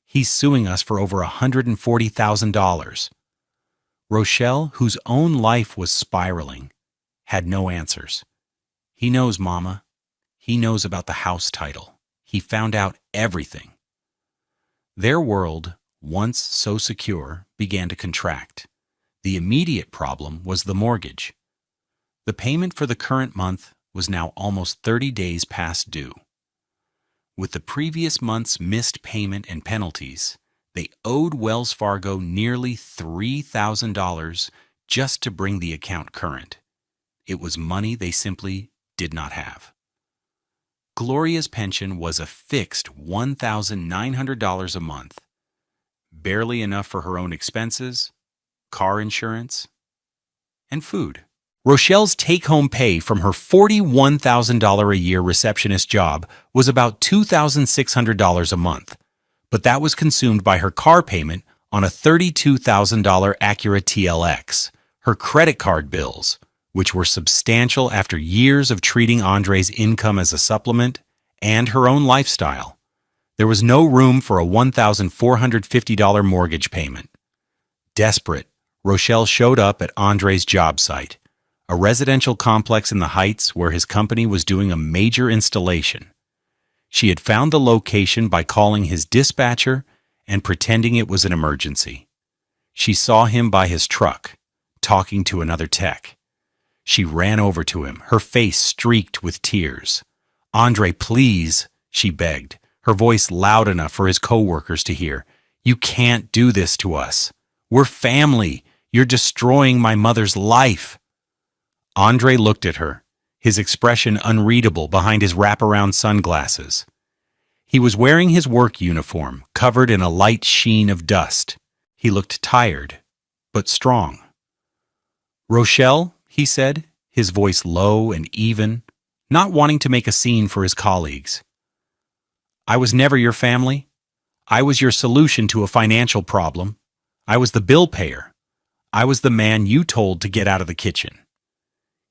"He's suing us for over $140,000. Rochelle, whose own life was spiraling, had no answers. "He knows, Mama. He knows about the house title. He found out everything." Their world, once so secure, began to contract. The immediate problem was the mortgage. The payment for the current month was now almost 30 days past due. With the previous month's missed payment and penalties, they owed Wells Fargo nearly $3,000 just to bring the account current. It was money they simply did not have. Gloria's pension was a fixed $1,900 a month, barely enough for her own expenses, car insurance, and food. Rochelle's take-home pay from her $41,000 a year receptionist job was about $2,600 a month, but that was consumed by her car payment on a $32,000 Acura TLX, her credit card bills, which were substantial after years of treating Andre's income as a supplement, and her own lifestyle. There was no room for a $1,450 mortgage payment. Desperate, Rochelle showed up at Andre's job site, a residential complex in the Heights where his company was doing a major installation. She had found the location by calling his dispatcher and pretending it was an emergency. She saw him by his truck, talking to another tech. She ran over to him, her face streaked with tears. "Andre, please," she begged, her voice loud enough for his co-workers to hear. "You can't do this to us. We're family. You're destroying my mother's life." Andre looked at her, his expression unreadable behind his wraparound sunglasses. He was wearing his work uniform, covered in a light sheen of dust. He looked tired, but strong. "Rochelle," he said, his voice low and even, not wanting to make a scene for his colleagues. "I was never your family. I was your solution to a financial problem. I was the bill payer. I was the man you told to get out of the kitchen."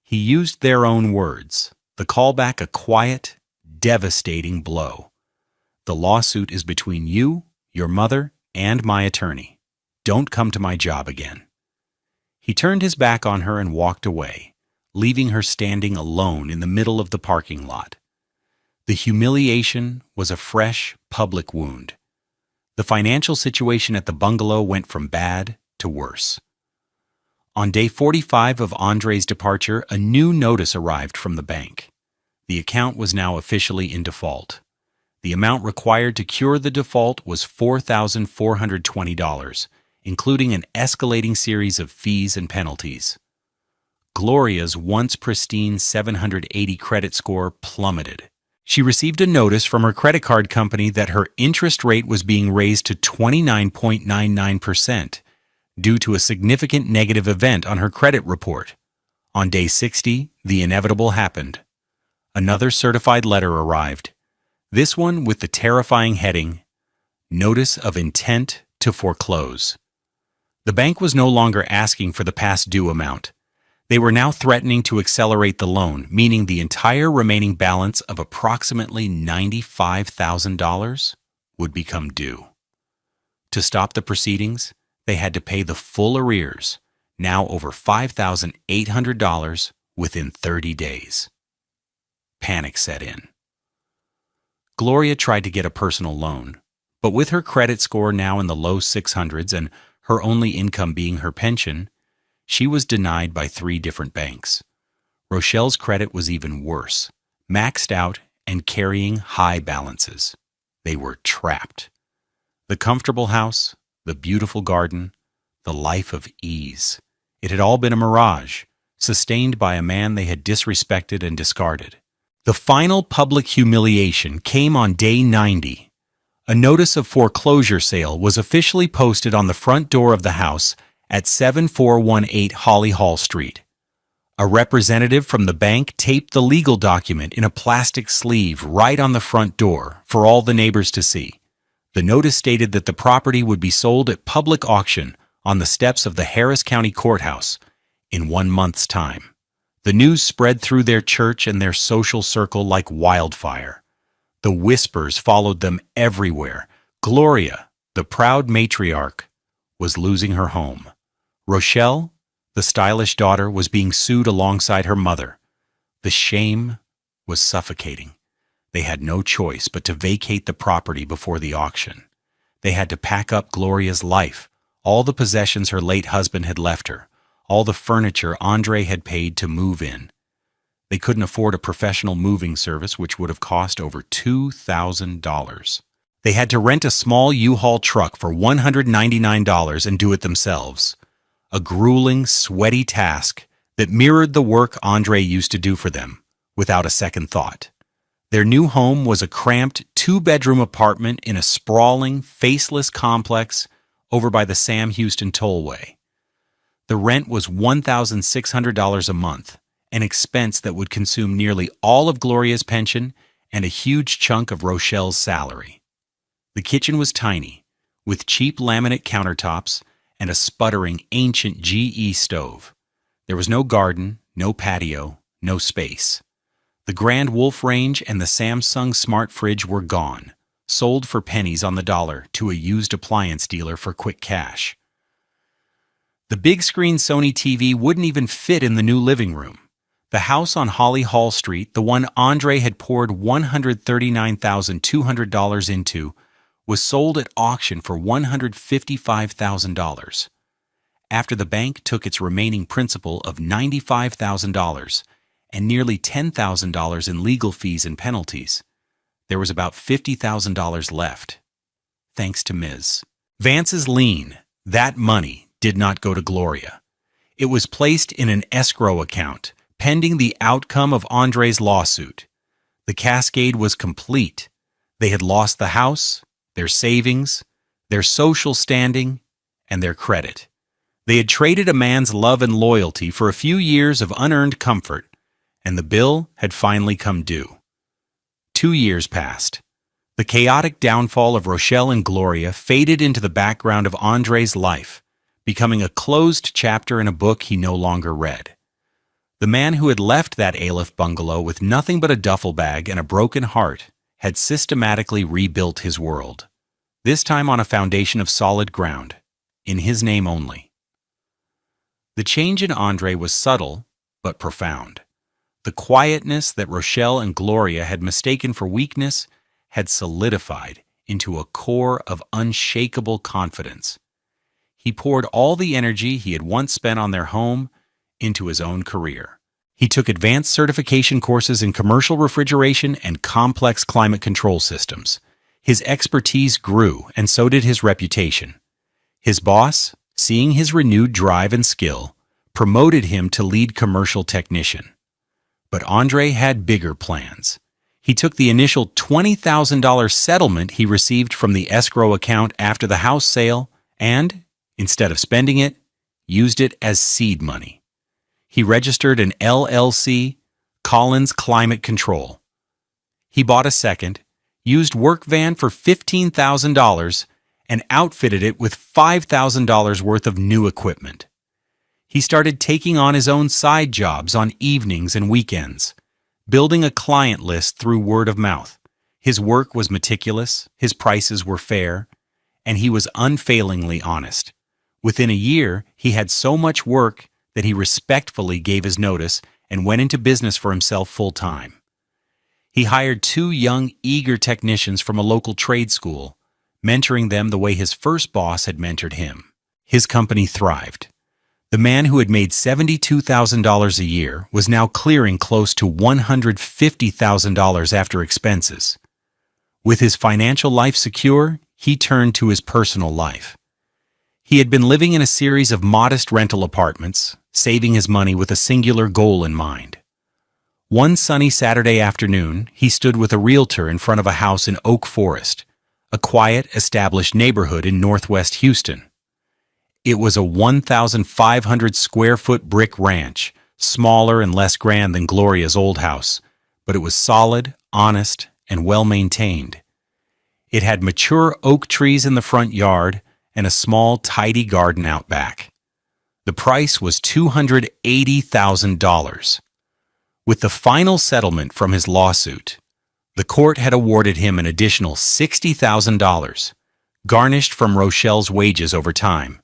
He used their own words, the callback a quiet, devastating blow. "The lawsuit is between you, your mother, and my attorney. Don't come to my job again." He turned his back on her and walked away, leaving her standing alone in the middle of the parking lot. The humiliation was a fresh, public wound. The financial situation at the bungalow went from bad to worse. On day 45 of Andre's departure, a new notice arrived from the bank. The account was now officially in default. The amount required to cure the default was $4,420, including an escalating series of fees and penalties. Gloria's once pristine 780 credit score plummeted. She received a notice from her credit card company that her interest rate was being raised to 29.99% due to a significant negative event on her credit report. On day 60, the inevitable happened. Another certified letter arrived, this one with the terrifying heading, Notice of Intent to Foreclose. The bank was no longer asking for the past due amount. They were now threatening to accelerate the loan, meaning the entire remaining balance of approximately $95,000 would become due. To stop the proceedings, they had to pay the full arrears, now over $5,800, within 30 days. Panic set in. Gloria tried to get a personal loan, but with her credit score now in the low 600s and her only income being her pension, she was denied by 3 different banks. Rochelle's credit was even worse, maxed out and carrying high balances. They were trapped. The comfortable house, the beautiful garden, the life of ease. It had all been a mirage, sustained by a man they had disrespected and discarded. The final public humiliation came on day 90. A notice of foreclosure sale was officially posted on the front door of the house at 7418 Holly Hall Street. A representative from the bank taped the legal document in a plastic sleeve right on the front door for all the neighbors to see. The notice stated that the property would be sold at public auction on the steps of the Harris County Courthouse in 1 month's time. The news spread through their church and their social circle like wildfire. The whispers followed them everywhere. Gloria, the proud matriarch, was losing her home. Rochelle, the stylish daughter, was being sued alongside her mother. The shame was suffocating. They had no choice but to vacate the property before the auction. They had to pack up Gloria's life, all the possessions her late husband had left her, all the furniture Andre had paid to move in. They couldn't afford a professional moving service, which would have cost over $2,000. They had to rent a small U-Haul truck for $199 and do it themselves. A grueling, sweaty task that mirrored the work Andre used to do for them, without a second thought. Their new home was a cramped 2-bedroom apartment in a sprawling, faceless complex over by the Sam Houston Tollway. The rent was $1,600 a month, an expense that would consume nearly all of Gloria's pension and a huge chunk of Rochelle's salary. The kitchen was tiny, with cheap laminate countertops and a sputtering ancient GE stove. There was no garden, no patio, no space. The Grand Wolf range and the Samsung smart fridge were gone, sold for pennies on the dollar to a used appliance dealer for quick cash. The big-screen Sony TV wouldn't even fit in the new living room. The house on Holly Hall Street, the one Andre had poured $139,200 into, was sold at auction for $155,000. After the bank took its remaining principal of $95,000 and nearly $10,000 in legal fees and penalties, there was about $50,000 left. Thanks to Ms. Vance's lien, that money did not go to Gloria. It was placed in an escrow account, pending the outcome of Andre's lawsuit. The cascade was complete. They had lost the house, their savings, their social standing, and their credit. They had traded a man's love and loyalty for a few years of unearned comfort, and the bill had finally come due. 2 years passed. The chaotic downfall of Rochelle and Gloria faded into the background of Andre's life, becoming a closed chapter in a book he no longer read. The man who had left that Aleph bungalow with nothing but a duffel bag and a broken heart had systematically rebuilt his world, this time on a foundation of solid ground, in his name only. The change in Andre was subtle but profound. The quietness that Rochelle and Gloria had mistaken for weakness had solidified into a core of unshakable confidence. He poured all the energy he had once spent on their home into his own career. He took advanced certification courses in commercial refrigeration and complex climate control systems. His expertise grew, and so did his reputation. His boss, seeing his renewed drive and skill, promoted him to lead commercial technician. But Andre had bigger plans. He took the initial $20,000 settlement he received from the escrow account after the house sale and, instead of spending it, used it as seed money. He registered an LLC, Collins Climate Control. He bought a second, used work van for $15,000, and outfitted it with $5,000 worth of new equipment. He started taking on his own side jobs on evenings and weekends, building a client list through word of mouth. His work was meticulous, his prices were fair, and he was unfailingly honest. Within a year, he had so much work that he respectfully gave his notice and went into business for himself full-time. He hired 2 young, eager technicians from a local trade school, mentoring them the way his first boss had mentored him. His company thrived. The man who had made $72,000 a year was now clearing close to $150,000 after expenses. With his financial life secure, he turned to his personal life. He had been living in a series of modest rental apartments, saving his money with a singular goal in mind. One sunny Saturday afternoon, he stood with a realtor in front of a house in Oak Forest, a quiet, established neighborhood in northwest Houston. It was a 1,500-square-foot brick ranch, smaller and less grand than Gloria's old house, but it was solid, honest, and well-maintained. It had mature oak trees in the front yard and a small, tidy garden out back. The price was $280,000. With the final settlement from his lawsuit, the court had awarded him an additional $60,000, garnished from Rochelle's wages over time,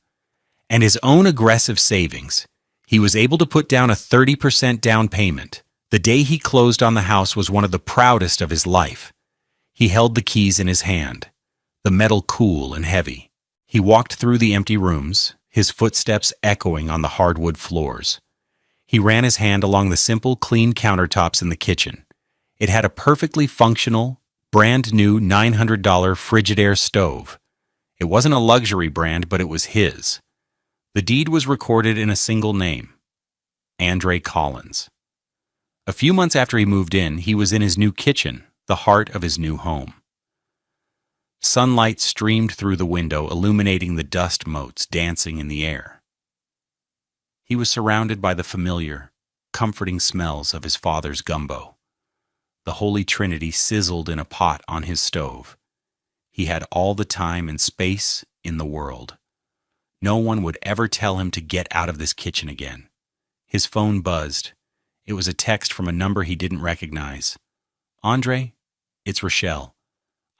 and his own aggressive savings. He was able to put down a 30% down payment. The day he closed on the house was one of the proudest of his life. He held the keys in his hand, the metal cool and heavy. He walked through the empty rooms, his footsteps echoing on the hardwood floors. He ran his hand along the simple, clean countertops in the kitchen. It had a perfectly functional, brand-new $900 Frigidaire stove. It wasn't a luxury brand, but it was his. The deed was recorded in a single name, Andre Collins. A few months after he moved in, he was in his new kitchen, the heart of his new home. Sunlight streamed through the window, illuminating the dust motes dancing in the air. He was surrounded by the familiar, comforting smells of his father's gumbo. The Holy Trinity sizzled in a pot on his stove. He had all the time and space in the world. No one would ever tell him to get out of this kitchen again. His phone buzzed. It was a text from a number he didn't recognize. "Andre, it's Rochelle.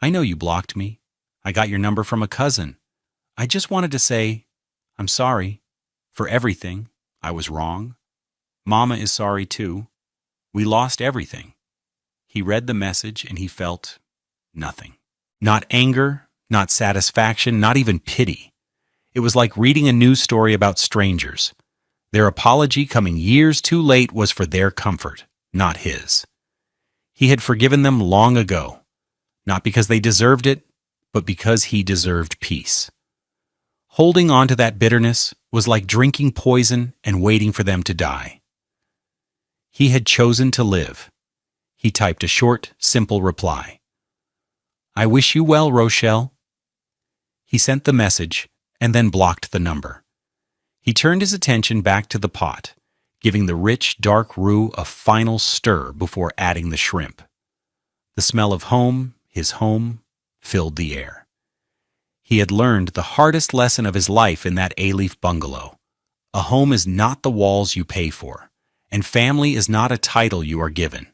I know you blocked me. I got your number from a cousin. I just wanted to say, I'm sorry for everything. I was wrong. Mama is sorry too. We lost everything." He read the message and he felt nothing. Not anger, not satisfaction, not even pity. It was like reading a news story about strangers. Their apology, coming years too late, was for their comfort, not his. He had forgiven them long ago, not because they deserved it, but because he deserved peace. Holding on to that bitterness was like drinking poison and waiting for them to die. He had chosen to live. He typed a short, simple reply. "I wish you well, Rochelle." He sent the message and then blocked the number. He turned his attention back to the pot, giving the rich, dark roux a final stir before adding the shrimp. The smell of home, his home, filled the air. He had learned the hardest lesson of his life in that A-leaf bungalow. A home is not the walls you pay for, and family is not a title you are given.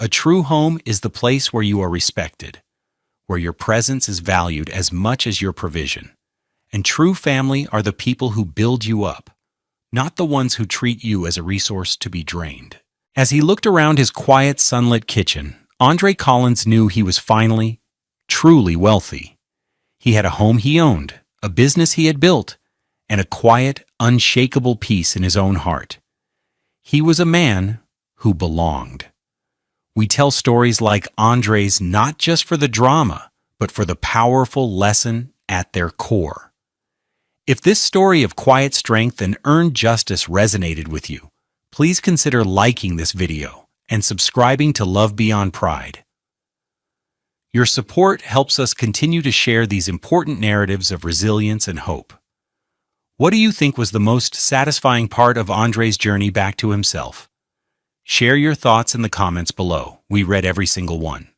A true home is the place where you are respected, where your presence is valued as much as your provision. And true family are the people who build you up, not the ones who treat you as a resource to be drained. As he looked around his quiet, sunlit kitchen, Andre Collins knew he was finally, truly wealthy. He had a home he owned, a business he had built, and a quiet, unshakable peace in his own heart. He was a man who belonged. We tell stories like Andre's not just for the drama, but for the powerful lesson at their core. If this story of quiet strength and earned justice resonated with you, please consider liking this video and subscribing to Love Beyond Pride. Your support helps us continue to share these important narratives of resilience and hope. What do you think was the most satisfying part of Andre's journey back to himself? Share your thoughts in the comments below. We read every single one.